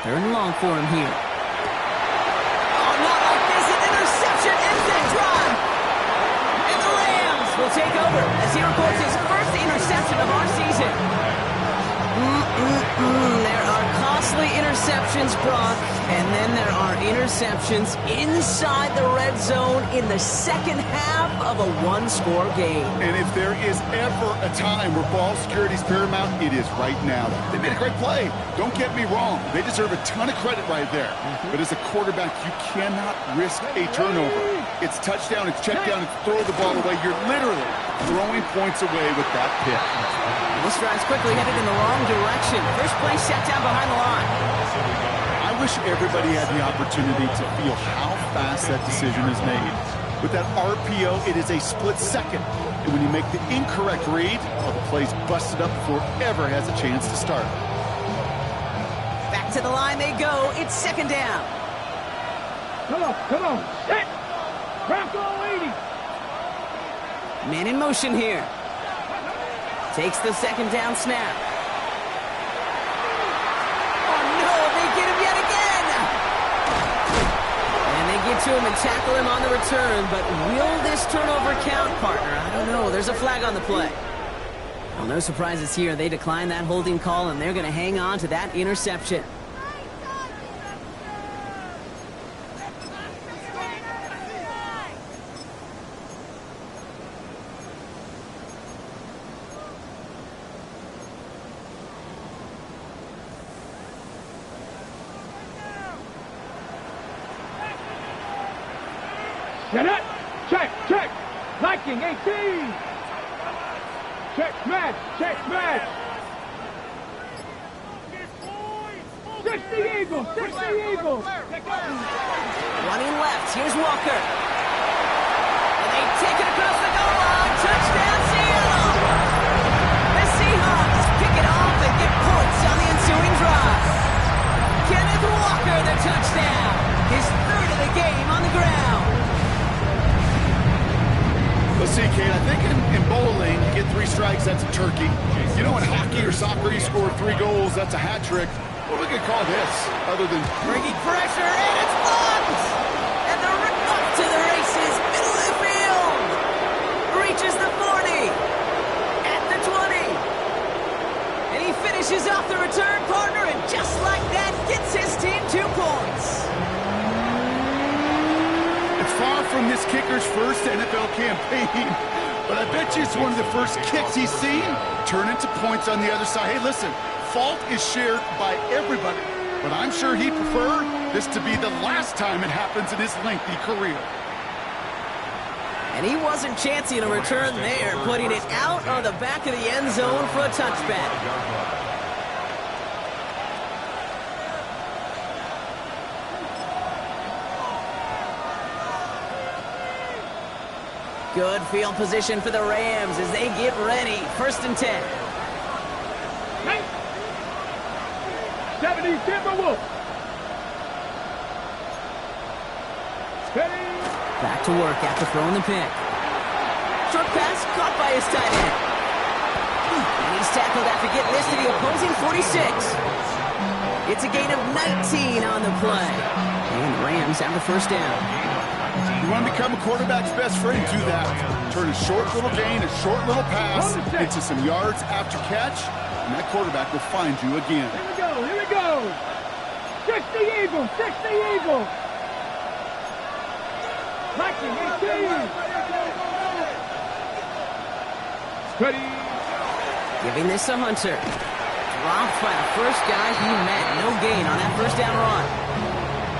Third and long for him here. Oh, not like this. An interception ends that drive. And the Rams will take over as he records his first interception of our season. There are costly interceptions, Brock, and then there are interceptions inside the red zone in the second half of a one-score game. And if there is ever a time where ball security is paramount, it is right now. They made a great play. Don't get me wrong. They deserve a ton of credit right there. But as a quarterback, you cannot risk a turnover. It's touchdown, it's check down, it's throw the ball away. You're literally throwing points away with that pick. This drive's quickly headed in the wrong direction. First play set down behind the line. I wish everybody had the opportunity to feel how fast that decision is made. With that RPO, it is a split second. And when you make the incorrect read, well, the play's busted up before it ever has a chance to start. Back to the line they go. It's second down. Come on, set! Bronco 80! Man in motion here. Takes the second down snap. Oh no, they get him yet again! And they get to him and tackle him on the return, but will this turnover count, partner? I don't know. There's a flag on the play. Well, no surprises here. They decline that holding call, and they're going to hang on to that interception. Set it! Check! Viking 18! Check smash! 60 Eagles! Running left. Here's Walker. And they take it across the goal line. Touchdown, Seattle! The Seahawks pick it off and get points on the ensuing drive. Kenneth Walker, the touchdown. His third of the game on the ground. Let's see, Kate, I think in bowling, you get 3 strikes, that's a turkey. You know, in hockey or soccer, you score 3 goals, that's a hat trick. What we could call this, other than... Bringing pressure, and it's blocked! And the rip up to the races, middle of the field! Reaches the 40! At the 20! And he finishes off the return, partner, and just like that, gets his team 2 points! It's far from this kicker's first NFL campaign, but I bet you it's one of the first kicks he's seen turn into points on the other side. Hey, listen, fault is shared by everybody, but I'm sure he'd prefer this to be the last time it happens in his lengthy career. And he wasn't chancing a return there, putting it out on the back of the end zone for a touchback. Good field position for the Rams as they get ready. 1st and 10. 70 Timberwolves! Steady! Back to work after throwing the pick. Short pass caught by his tight end. And he's tackled after getting this to the opposing 46. It's a gain of 19 on the play. And the Rams have the 1st down. You want to become a quarterback's best friend, do that. Turn a short little gain, a short little pass into some yards after catch, and that quarterback will find you again. Here we go! 60 Eagles! Viking 18! Steady! Giving this to Hunter. Dropped by the first guy he met. No gain on that 1st down run.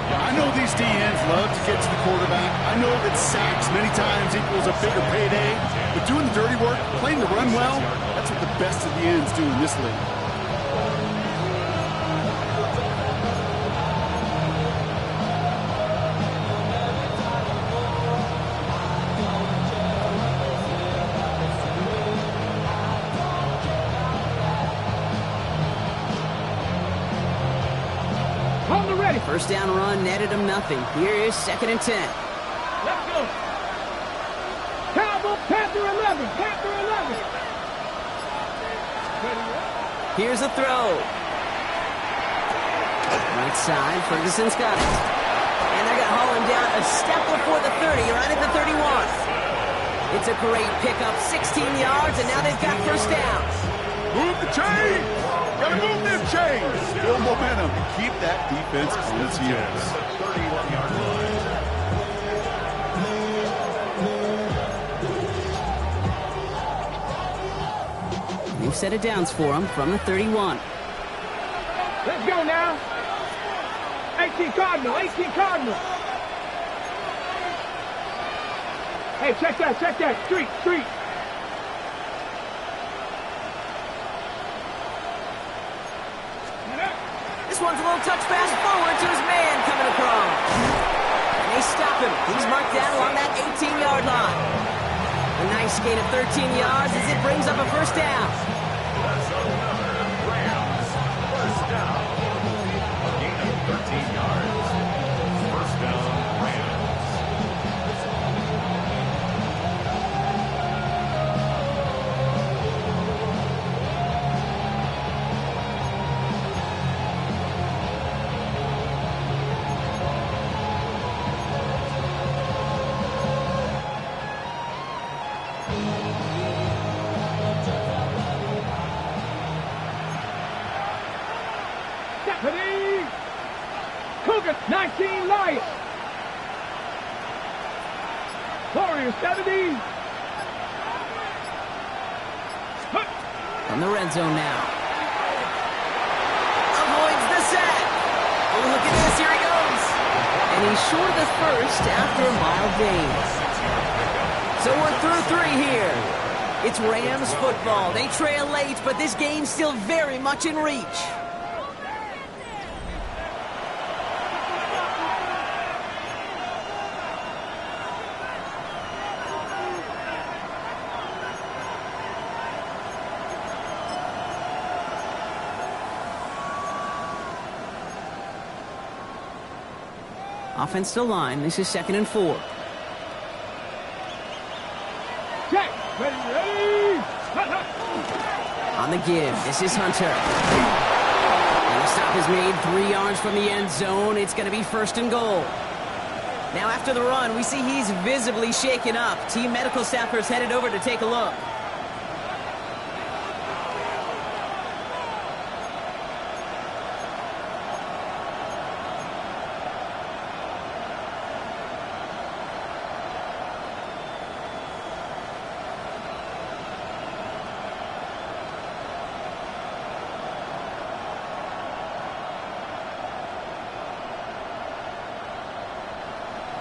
I know these DNs love to get to the quarterback. I know that sacks many times equals a bigger payday. But doing the dirty work, playing the run well, that's what the best of the ends do in this league. On the ready! 1st down run netted him nothing. Here is 2nd and 10. Let's go! Cowboy, Panther 11! Here's a throw. Right side, Ferguson's got it. And they're going to haul him down a step before the 30, right at the 31. It's a great pickup, 16 yards, and now they've got 1st down. Move the chain! Gotta move them chains! Build momentum and keep that defense on its heels. 31-yard line. New set of downs for him from the 31. Let's go now! 18 Cardinal! Hey, check that! Street! This one's a little touch pass forward to nothing. He's marked down along that 18-yard line. A nice gain of 13 yards as it brings up a first down. That's another Rams first down. A gain of 13 yards. First down, Rams. Deputy! Cougar 19 Lions! Warrior 70! From the red zone now. Avoids the sack. Oh, look at this. Here he goes. And he's short of the first after a mild gain. So we're through 3 here. It's Rams football. They trail late, but this game's still very much in reach. Offensive line. This is 2nd and 4. Check! Ready! On the give. This is Hunter. And the stop is made 3 yards from the end zone. It's going to be 1st and goal. Now after the run, we see he's visibly shaken up. Team medical staffers headed over to take a look.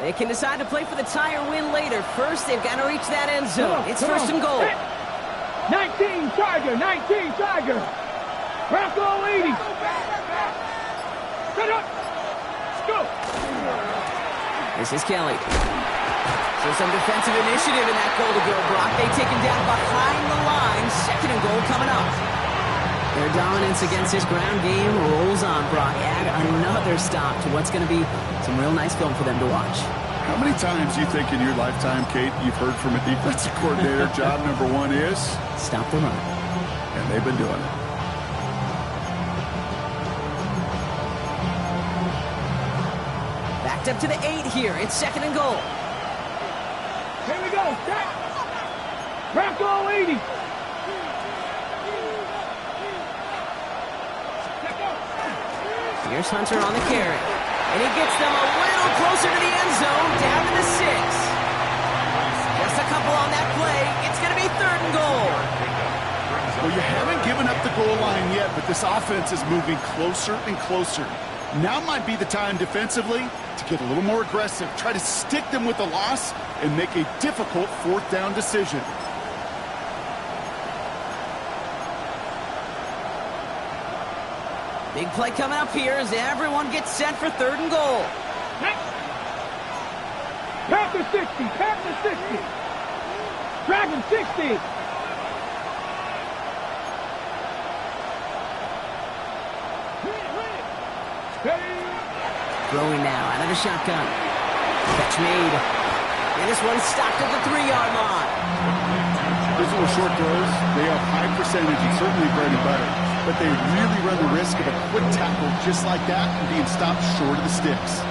They can decide to play for the tie or win later. First, they've got to reach that end zone. It's 1st and goal. 19 Tiger! 19 Tiger! Bronco 80! Set up! Let's go! This is Kelly. So some defensive initiative in that goal to go, Brock. They take him down behind the line. 2nd and goal coming up. Their dominance against this ground game rolls on, Brock. Add another stop to what's going to be some real nice film for them to watch. How many times do you think in your lifetime, Kate, you've heard from a defensive coordinator, job number 1 is? Stop the run. And they've been doing it. Backed up to the 8 here. It's 2nd and goal. Here we go! Set! Bronco 80! Here's Hunter on the carry. And he gets them a little closer to the end zone, down to the 6. Just a couple on that play. It's going to be 3rd and goal. Well, you haven't given up the goal line yet, but this offense is moving closer and closer. Now might be the time defensively to get a little more aggressive, try to stick them with the loss, and make a difficult 4th down decision. Big play coming up here as everyone gets set for 3rd and goal. Panther 60! Panther 60! Dragon 60! Throwing now out of the shotgun. Catch made. And this one's stopped at the 3-yard line. Those little short throws, they have high percentage and certainly bread and butter. But they really run the risk of a quick tackle just like that and being stopped short of the sticks.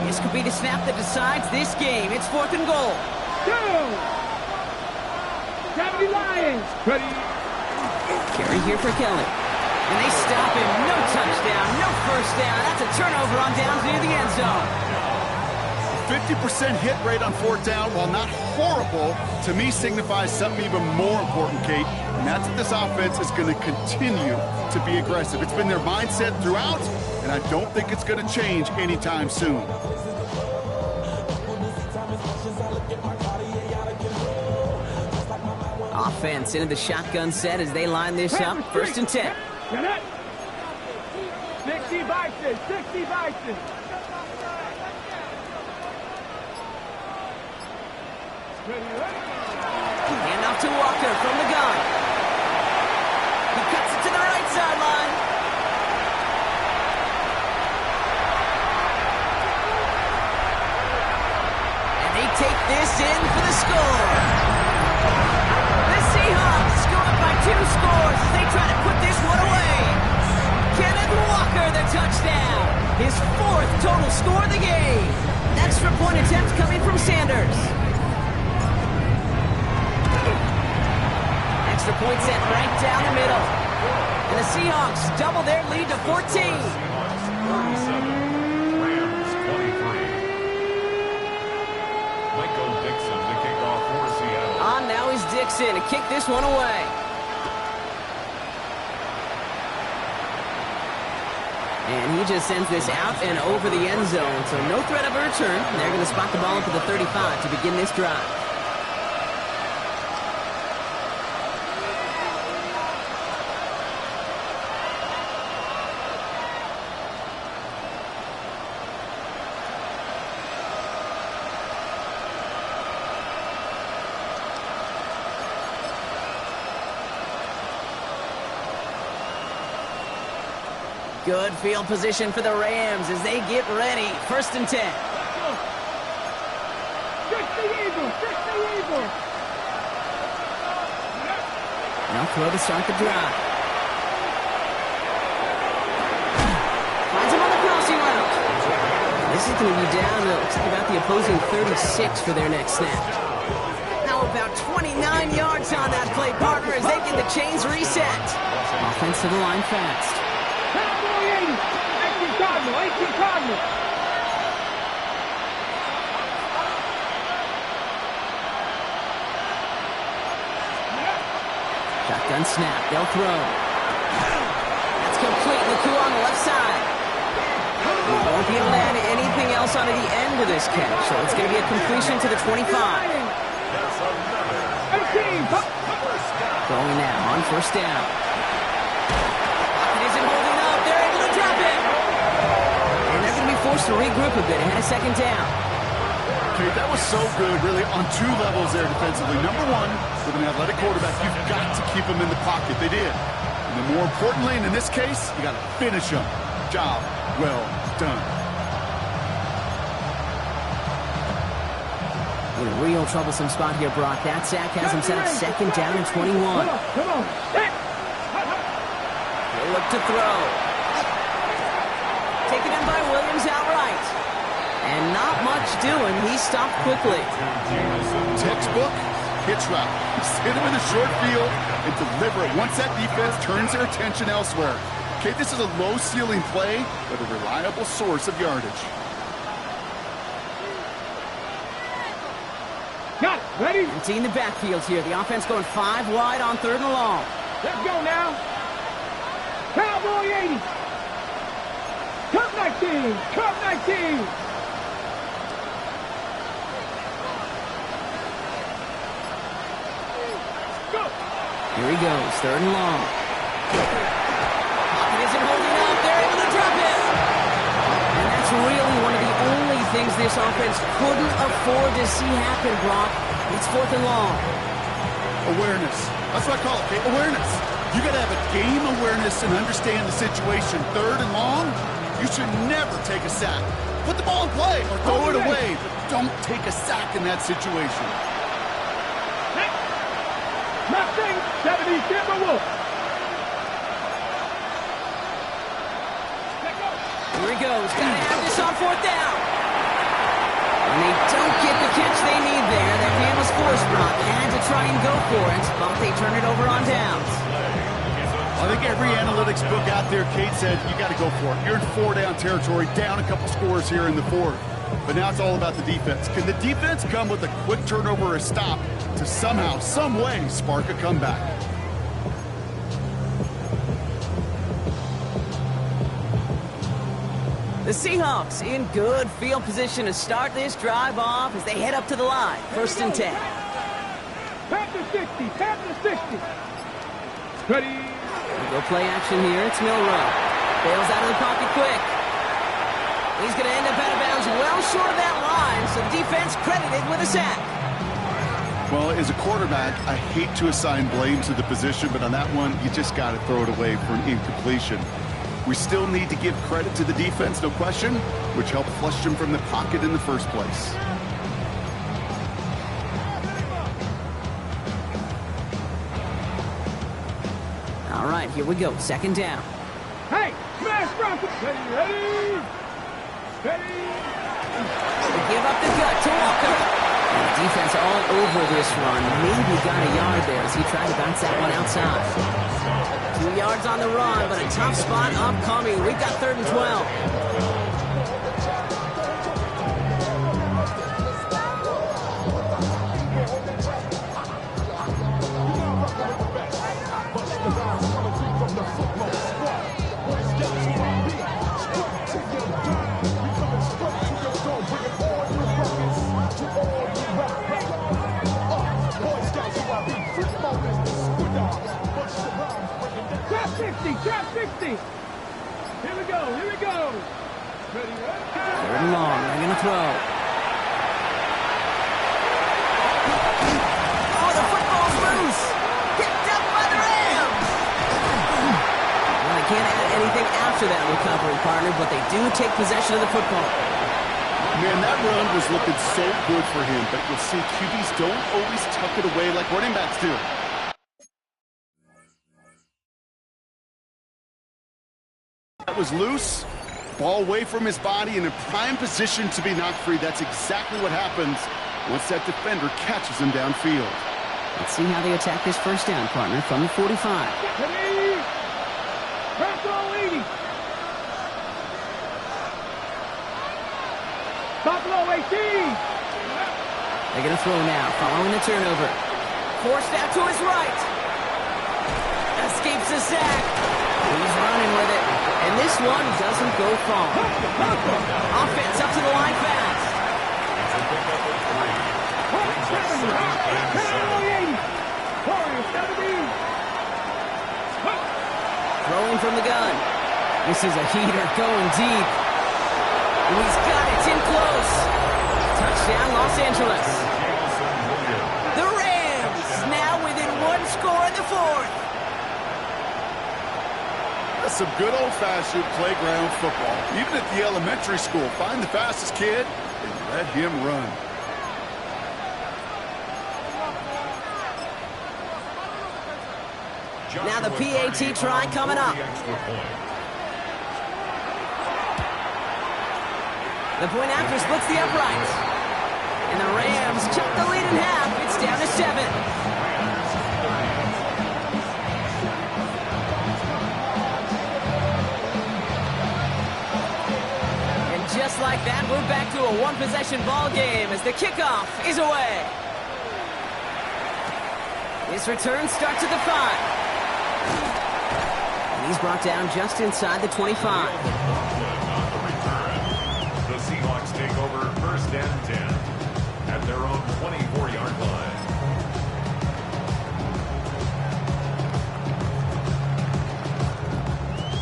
This could be the snap that decides this game. It's 4th and goal. Go! 70 Lions! Ready? Carry here for Kelly. And they stop him. No touchdown, no first down. That's a turnover on downs near the end zone. 50% hit rate on 4th down, while not horrible, to me signifies something even more important, Kate. And that's that this offense is going to continue to be aggressive. It's been their mindset throughout, and I don't think it's going to change anytime soon. Offense into the shotgun set as they line this up. 1st and 10. 60 Bison, 60 Bison. Hand off to Walker from the gun. He cuts it to the right sideline. And they take this in for the score. The Seahawks go up by 2 scores as they try to put this one away. Kenneth Walker, the touchdown. His 4th total score of the game. Extra point attempt coming from Sanders. Extra point set right down the middle. And the Seahawks double their lead to 14. Seahawks 37, Rams 23. Michael Dixon to kick off for Seattle. On now is Dixon to kick this one away. And he just sends this out and over the end zone. So no threat of a return. They're going to spot the ball up at the 35 to begin this drive. Good field position for the Rams as they get ready. 1st and 10. 60 Eagles, 60 Eagles. Now throw to start the drive. Finds him on the crossing route. This is going to be down to looks like about the opposing 36 for their next snap. Now about 29 yards on that play, partner, as they get the chains reset. Offense to the line fast. Cowboy 80. 18 Cardinal, 18 Cardinal. Shotgun snap. They'll throw. That's complete. Naku on the left side. He won't be able to add anything else onto the end of this catch, so it's going to be a completion to the 25. That's another 18. Going now on 1st down. It isn't holding up. They're able to drop it. And they're going to be forced to regroup a bit ahead of 2nd down. Okay, that was so good, really, on 2 levels there defensively. Number 1, with an athletic quarterback, you've got to keep him in the pocket. They did. And then more importantly, and in this case, you got to finish him. Job well done. In a real troublesome spot here, Brock. That sack has him set up 2nd down and 21. Come on. They look to throw. Taken in by Williams outright. And not much doing. He stopped quickly. Textbook hitch route. Hit him in the short field and deliver it once that defense turns their attention elsewhere. Okay, this is a low-ceiling play, but a reliable source of yardage. Got it. Ready? Empty in the backfield here. The offense going 5 wide on 3rd and long. Let's go now. Cowboy 80. Cup 19. Cup 19. Go. Here he goes. 3rd and long. It isn't holding up. They're able to drop it. And that's really one of the only things this offense couldn't afford to see happen, Brock. It's 4th and long. Awareness. That's what I call it, okay? Awareness. You got to have a game awareness and understand the situation. 3rd and long, you should never take a sack. Put the ball in play or throw it away, but don't take a sack in that situation. Mustang 70 Timberwolf. Here he goes. Got to have this on 4th down. And they don't get the catch they need there. That man was forced, Brock. Had to try and go for it, but they turn it over on downs. I think every analytics book out there, Kate said, you got to go for it. You're in 4-down territory, down a couple scores here in the 4th. But now it's all about the defense. Can the defense come with a quick turnover or a stop to somehow, some way, spark a comeback? The Seahawks in good field position to start this drive off as they head up to the line. 1st and 10. Panther 60, Panther 60. Ready. We go play action here. It's Milroe. Bails out of the pocket quick. He's going to end up out of bounds well short of that line, so the defense credited with a sack. Well, as a quarterback, I hate to assign blame to the position, but on that one, you just got to throw it away for an incompletion. We still need to give credit to the defense, no question, which helped flush him from the pocket in the first place. All right, here we go. 2nd down. Hey, smash Bronco. Ready. They give up the gut to Walker. And the defense all over this run. Maybe got a yard there as he tried to bounce that one outside. 2 yards on the run, but a tough spot upcoming. We've got 3rd and 12. Trap 60. Here we go. Ready. 3rd and long. They're going to throw. Oh, the football's loose. Picked up by the Rams. Well, they can't add anything after that recovery, partner, but they do take possession of the football. Man, that run was looking so good for him, but you'll see QBs don't always tuck it away like running backs do. That was loose, ball away from his body and in prime position to be knocked free. That's exactly what happens once that defender catches him downfield. Let's see how they attack this 1st down, partner, from the 45. Ready. Buffalo 80. Buffalo 18. They're going to throw now, following the turnover. Forced out to his right. Escapes the sack. He's running with it. And this one doesn't go far. Offense up to the line fast. Throwing from the gun. This is a heater going deep. And he's got it. It's in close. Touchdown, Los Angeles. The Rams now within 1 score in the 4th. That's some good old-fashioned playground football. Even at the elementary school, find the fastest kid and let him run. Now the PAT try coming up. The point after splits the uprights. And the Rams chop the lead in half. It's down to 7. Just like that, we're back to a one-possession ball game as the kickoff is away. This return starts at the 5. And he's brought down just inside the 25. The Seahawks take over 1st and 10 at their own 24-yard line.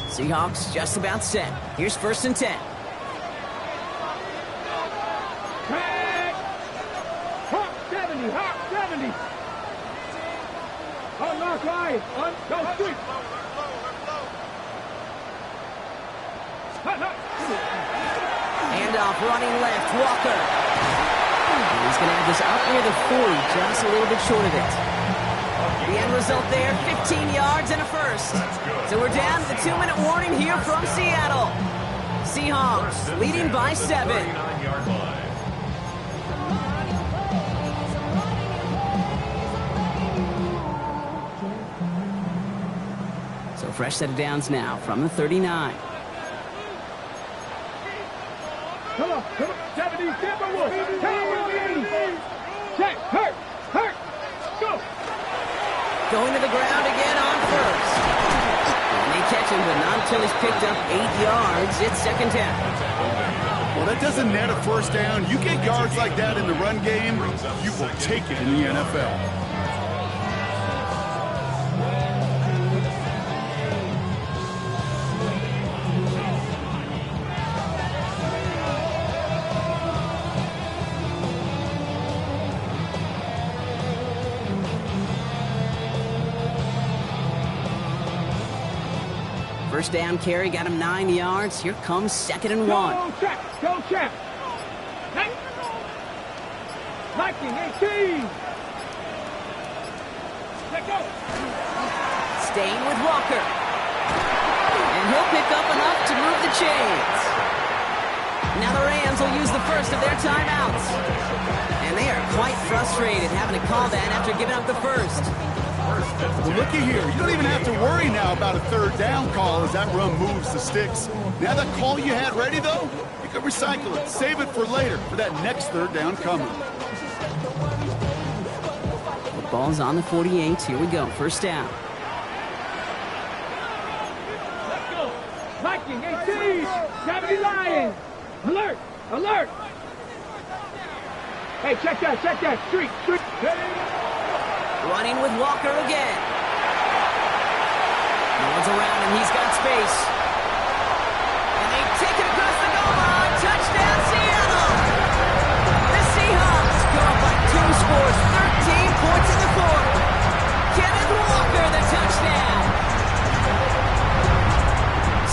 Seahawks just about set. Here's 1st and 10. Hawk 70. Unlock line. Go street. Handoff running left. Walker. And he's going to have this up near the 40, just a little bit short of it. The end result there, 15 yards and a 1st. So we're down to the 2-minute warning here from Seattle. Seahawks leading by 7. 39-yard line. So fresh set of downs now from the 39. Come on. 70, Timberwolves. Check. Hurt. Go. Going to the ground again on 1st. And they catch him, but but not until he's picked up 8 yards. It's second down. Well, that doesn't net a first down. You get yards like that in the run game, you will take it in the NFL. First down carry got him 9 yards. Here comes second and 1. Go check. Go check. 19-18. Let go. Staying with Walker. And he'll pick up enough to move the chains. Now the Rams will use the first of their timeouts. And they are quite frustrated having to call that after giving up the first. Well, looky here. You don't even have to worry now about a third down call as that run moves the sticks. Now that call you had ready, though, you can recycle it. Save it for later for that next third down coming. The ball's on the 48. Here we go. First down. Let's go. Viking 18. 70 Lions. Alert. Alert. Hey, check that. Check that. Street. Running with Walker again. No one's around him. He's got space. And they take it across the goal line. Touchdown, Seattle. The Seahawks go up by 2 scores. 13 points in the fourth. Kenneth Walker, the touchdown.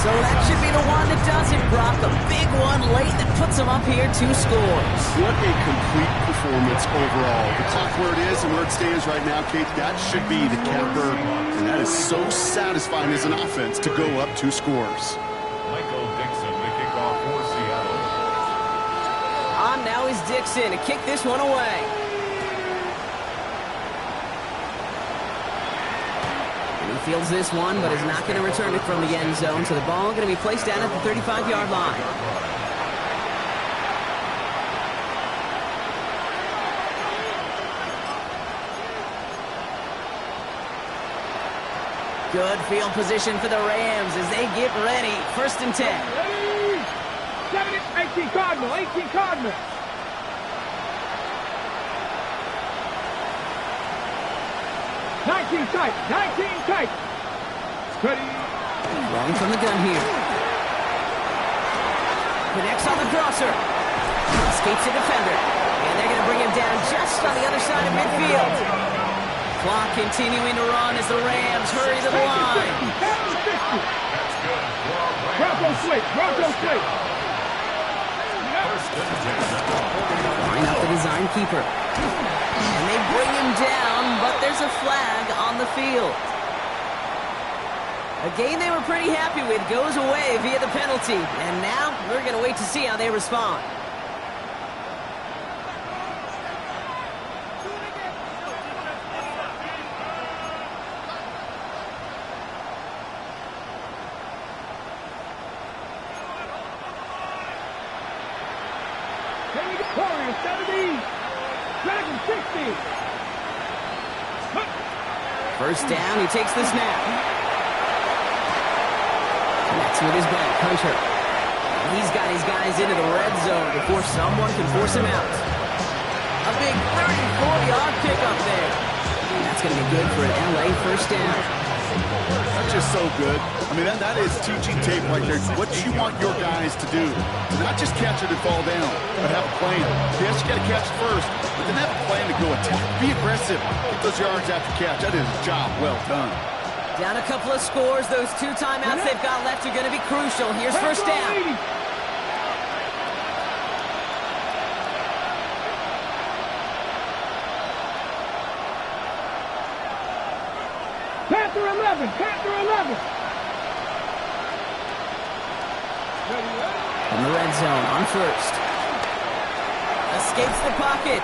So that should be the one that does it, Brock. A big one late that puts them up here 2 scores. What a complete performance overall. The clock where it is and where it stands right now, Kate, that should be the capper. And that is so satisfying as an offense to go up 2 scores. Michael Dixon, the kickoff for Seattle. On now is Dixon to kick this one away. And he fields this one, but is not going to return it from the end zone. So the ball going to be placed down at the 35-yard line. Good field position for the Rams as they get ready. First and 10. 18 Cardinal. 18 Cardinal. Tight. 19 tight. Ready. Rolling from the gun here. Connects on the crosser. Escapes the defender. And they're going to bring him down just on the other side of midfield. Clock continuing to run as the Rams hurry to the line. That's good. Bronco switch. Bronco switch. Line up the design keeper. And they bring him down, but there's a flag on the field. A game they were pretty happy with goes away via the penalty. And now we're going to wait to see how they respond. Warriors 70. Dragon 60. First down, he takes the snap. Connects with his back, Hunter. And he's got his guys into the red zone before someone can force him out. A big 34-yard pickup there. And that's going to be good for an LA first down. That's just so good. I mean, that is teaching tape right there. What you want your guys to do. To not just catch it and fall down, but have a plan. Yes, you got to catch it first, but then have a plan to go attack. Be aggressive. Get those yards after catch. That is a job well done. Down a couple of scores. Those 2 timeouts they've got left are going to be crucial. Here's first down. Panther 11. Panther 11. In the red zone on first. Escapes the pocket.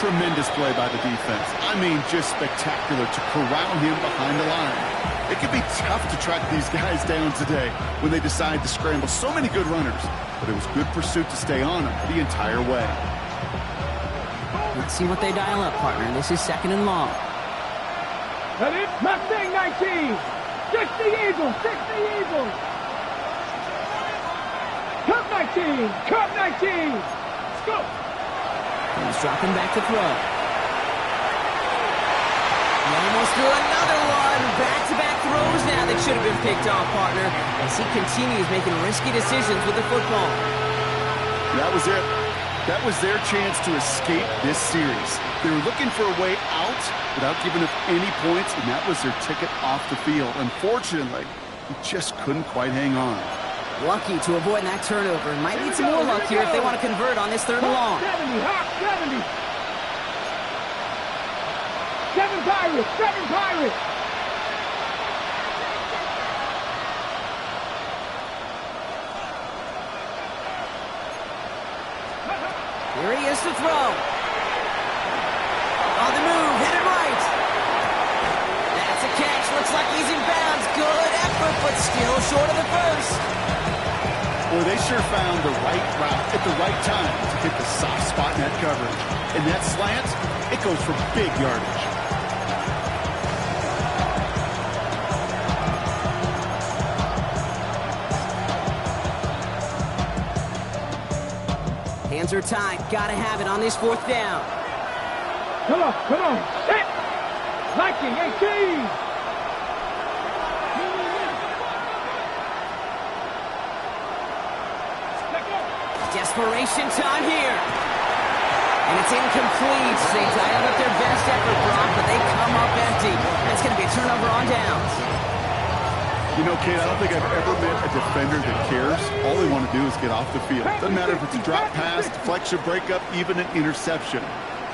Tremendous play by the defense. I mean, just spectacular to corral him behind the line. It can be tough to track these guys down today when they decide to scramble. So many good runners, but it was good pursuit to stay on them the entire way. Let's see what they dial up, partner. This is second and long. Mustang 19. 60 Eagles, 60 Eagles. Cup 19, Cup 19. Let's go. He's dropping back to throw. He almost threw another one. Back-to-back throws now that should have been picked off, partner, as he continues making risky decisions with the football. That was it. That was their chance to escape this series. They were looking for a way out without giving up any points, and that was their ticket off the field. Unfortunately, he just couldn't quite hang on. Lucky to avoid that turnover. Might need some more luck here if they want to convert on this 3rd and long. 70, Hawk 70. 7 Pirates, 7 Pirates. Here he is to throw. On the move, headed right. That's a catch. Looks like he's in bounds. Good effort, but still short of the first. Boy, they sure found the right route at the right time to hit the soft spot in that coverage. And that slant, it goes for big yardage. Hands are tied. Gotta have it on this 4th down. Come on, set. 19, 18. Desperation time here. And it's incomplete. They dialed up their best effort, Brock, but they come up empty. That's going to be a turnover on downs. You know, Kate, I don't think I've ever met a defender that cares. All they want to do is get off the field. Doesn't matter if it's a drop pass, deflection, breakup, even an interception.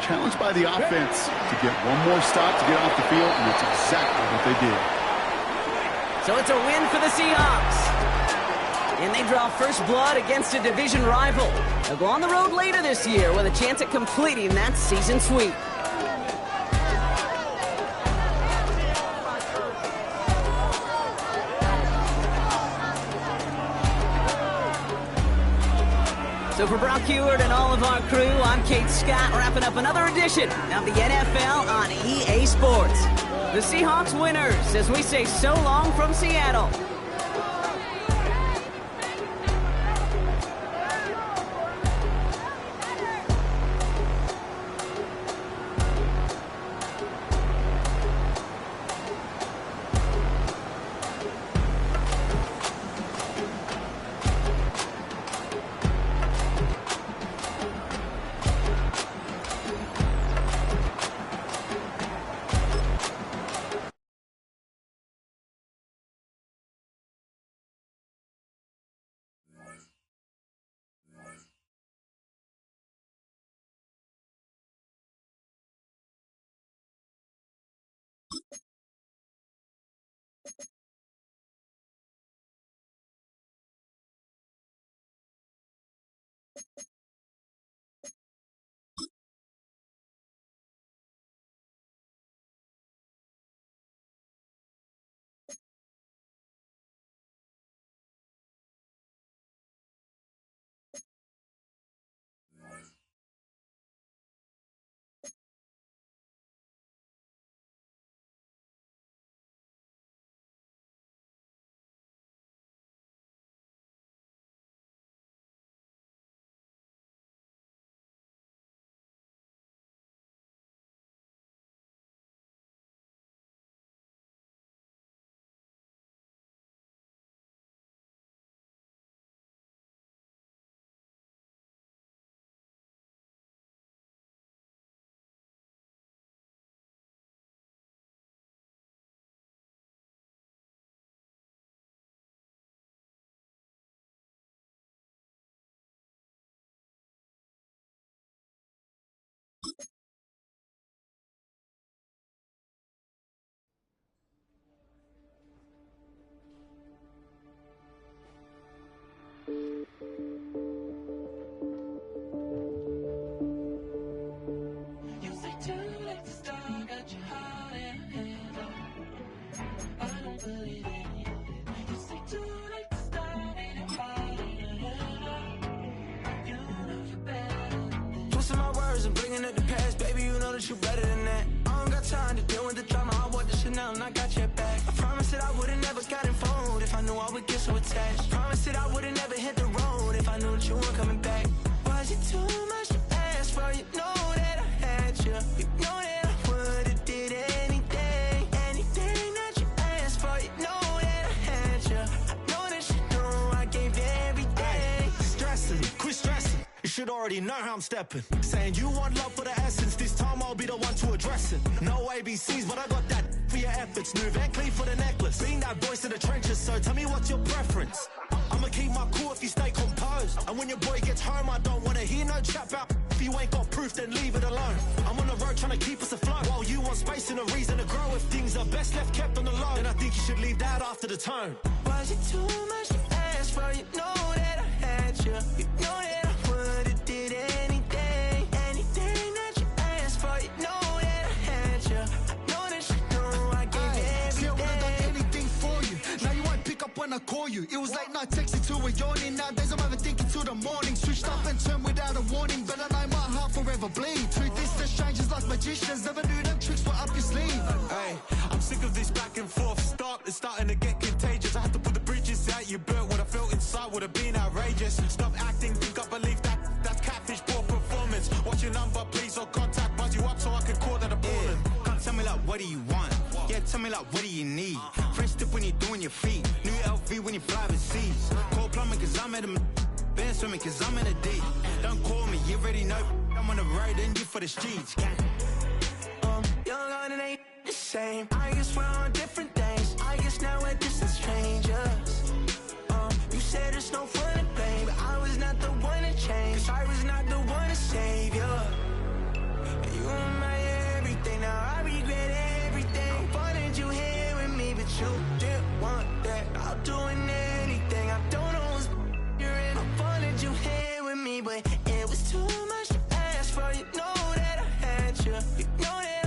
Challenged by the offense to get one more stop to get off the field, and that's exactly what they did. So it's a win for the Seahawks. And they draw first blood against a division rival. They'll go on the road later this year with a chance at completing that season sweep. So for Brock Huard and all of our crew, I'm Kate Scott, wrapping up another edition of the NFL on EA Sports. The Seahawks winners as we say so long from Seattle. already know how I'm stepping. Saying you want love for the essence, this time I'll be the one to address it. No ABCs, but I got that for your efforts. New Van Cleef for the necklace. Being that voice in the trenches, so tell me what's your preference. I'ma keep my cool if you stay composed. And when your boy gets home, I don't wanna hear no chat about. If you ain't got proof, then leave it alone. I'm on the road trying to keep us afloat. While you want space and a reason to grow. If things are best left kept on the low, then I think you should leave that after the tone. Was it too much to ask for? You know that I had you. You know that I would've did anything. Anything that you asked for. You know that I had you. I know that you know I gave everything. See, I would've done anything for you. Now you won't pick up when I call you. It was late night texting till we're yawning. Nowadays I'm overthinking till the morning. Switched up and turned without a warning. But I know my heart forever bleed. Truth is that strangers like magicians. Never knew them tricks were up your sleeve. Hey, I'm sick of this back and forth. It's starting to get contagious. I had to put the bridges out you built. What I felt inside would have been outrageous. Stop acting, think I believe that's catfish, poor performance. Watch your number, please, or contact, buzz you up so I can call that appalling. Can't tell me like, what do you want? Yeah, tell me like, what do you need? Fresh tip when you're doing your feet. New LV when you fly overseas. Call plumbing cause I'm at a been swimming cause I'm in a deep. Don't call me, you already know. I'm on the road and you for the streets. Young on it ain't the same. I guess we're on different days. I guess now we're distant strangers. You said it's no fun to blame, but I was not the one to change. Cause I was not the one to save you. And you were my everything. Now I regret everything. I wanted you here with me, but you didn't want that. I'll do anything. I don't know what's you're in. I wanted you here with me, but it was too much to ask for. You know that I had you. You know that.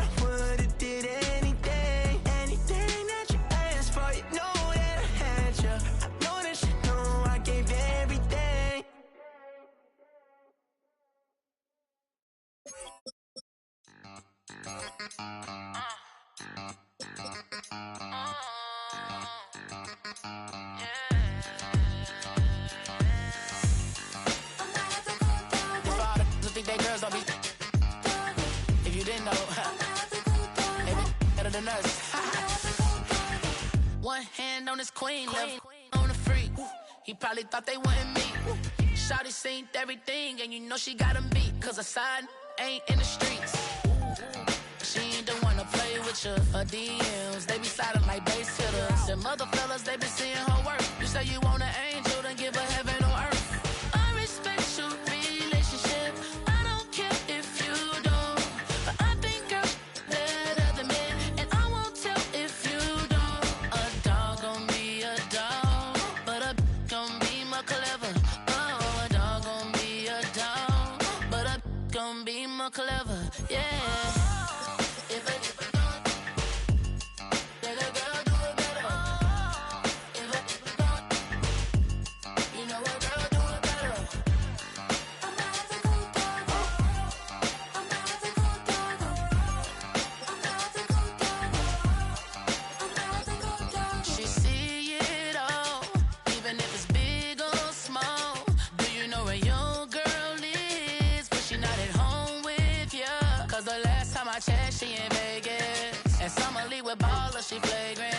Think they girls don't be. If you didn't know, they be better than us. One hand on his queen, left on the freak. He probably thought they wanted me. Shawty seen everything, and you know she got him beat. Cause her side ain't in the streets. She ain't the one to play with you. Her DMs, they be sliding like base hitters. And mother fellas, they be seeing her work. You say you want an angel, then give her heaven on earth. I respect your relationship. I don't care if you don't. But I think girls better than men. And I won't tell if you don't. A dog gon' be a dog, but a gon' be more clever. Oh, a dog gon' be a dog, but a gon' be more clever. Yeah. She in Vegas, and Summer Lee with baller, she flagrant.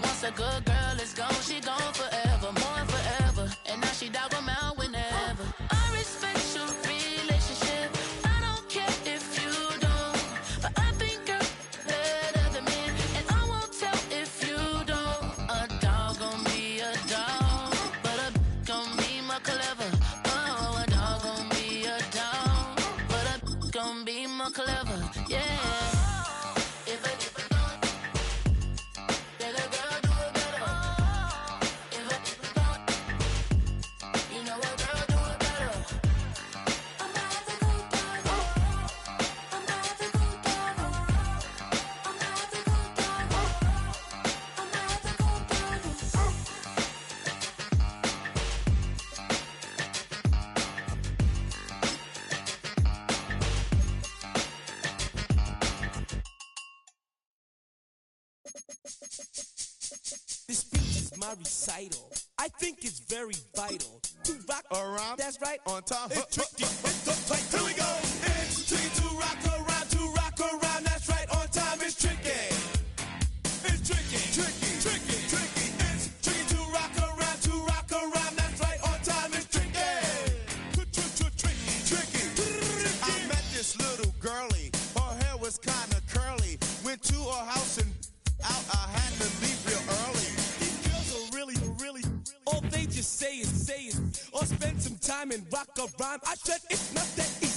Once a good girl is gone, she gone forever, more forever. And now she dog 'em out whenever. I respect your relationship. I don't care if you don't, but I think girls better than men, and I won't tell if you don't. A dog gon' be a dog, but a gon' be more clever. Oh, a dog gon' be a dog, but a gon' be more clever. Yeah. This speech is my recital. I think it's very vital to rock around. That's right, on time. It's tricky, it's uptight. Here we go. It's tricky to rock around. That's right, on time. It's tricky. It's tricky, tricky, tricky, tricky. It's tricky to rock around. That's right, on time. It's tricky. Tricky, tricky. girly. Her hair was kinda curly. Went to her house and out, I had to leave real early. These girls are really, all they just say is, or spend some time and rock a rhyme. I said it's not that easy.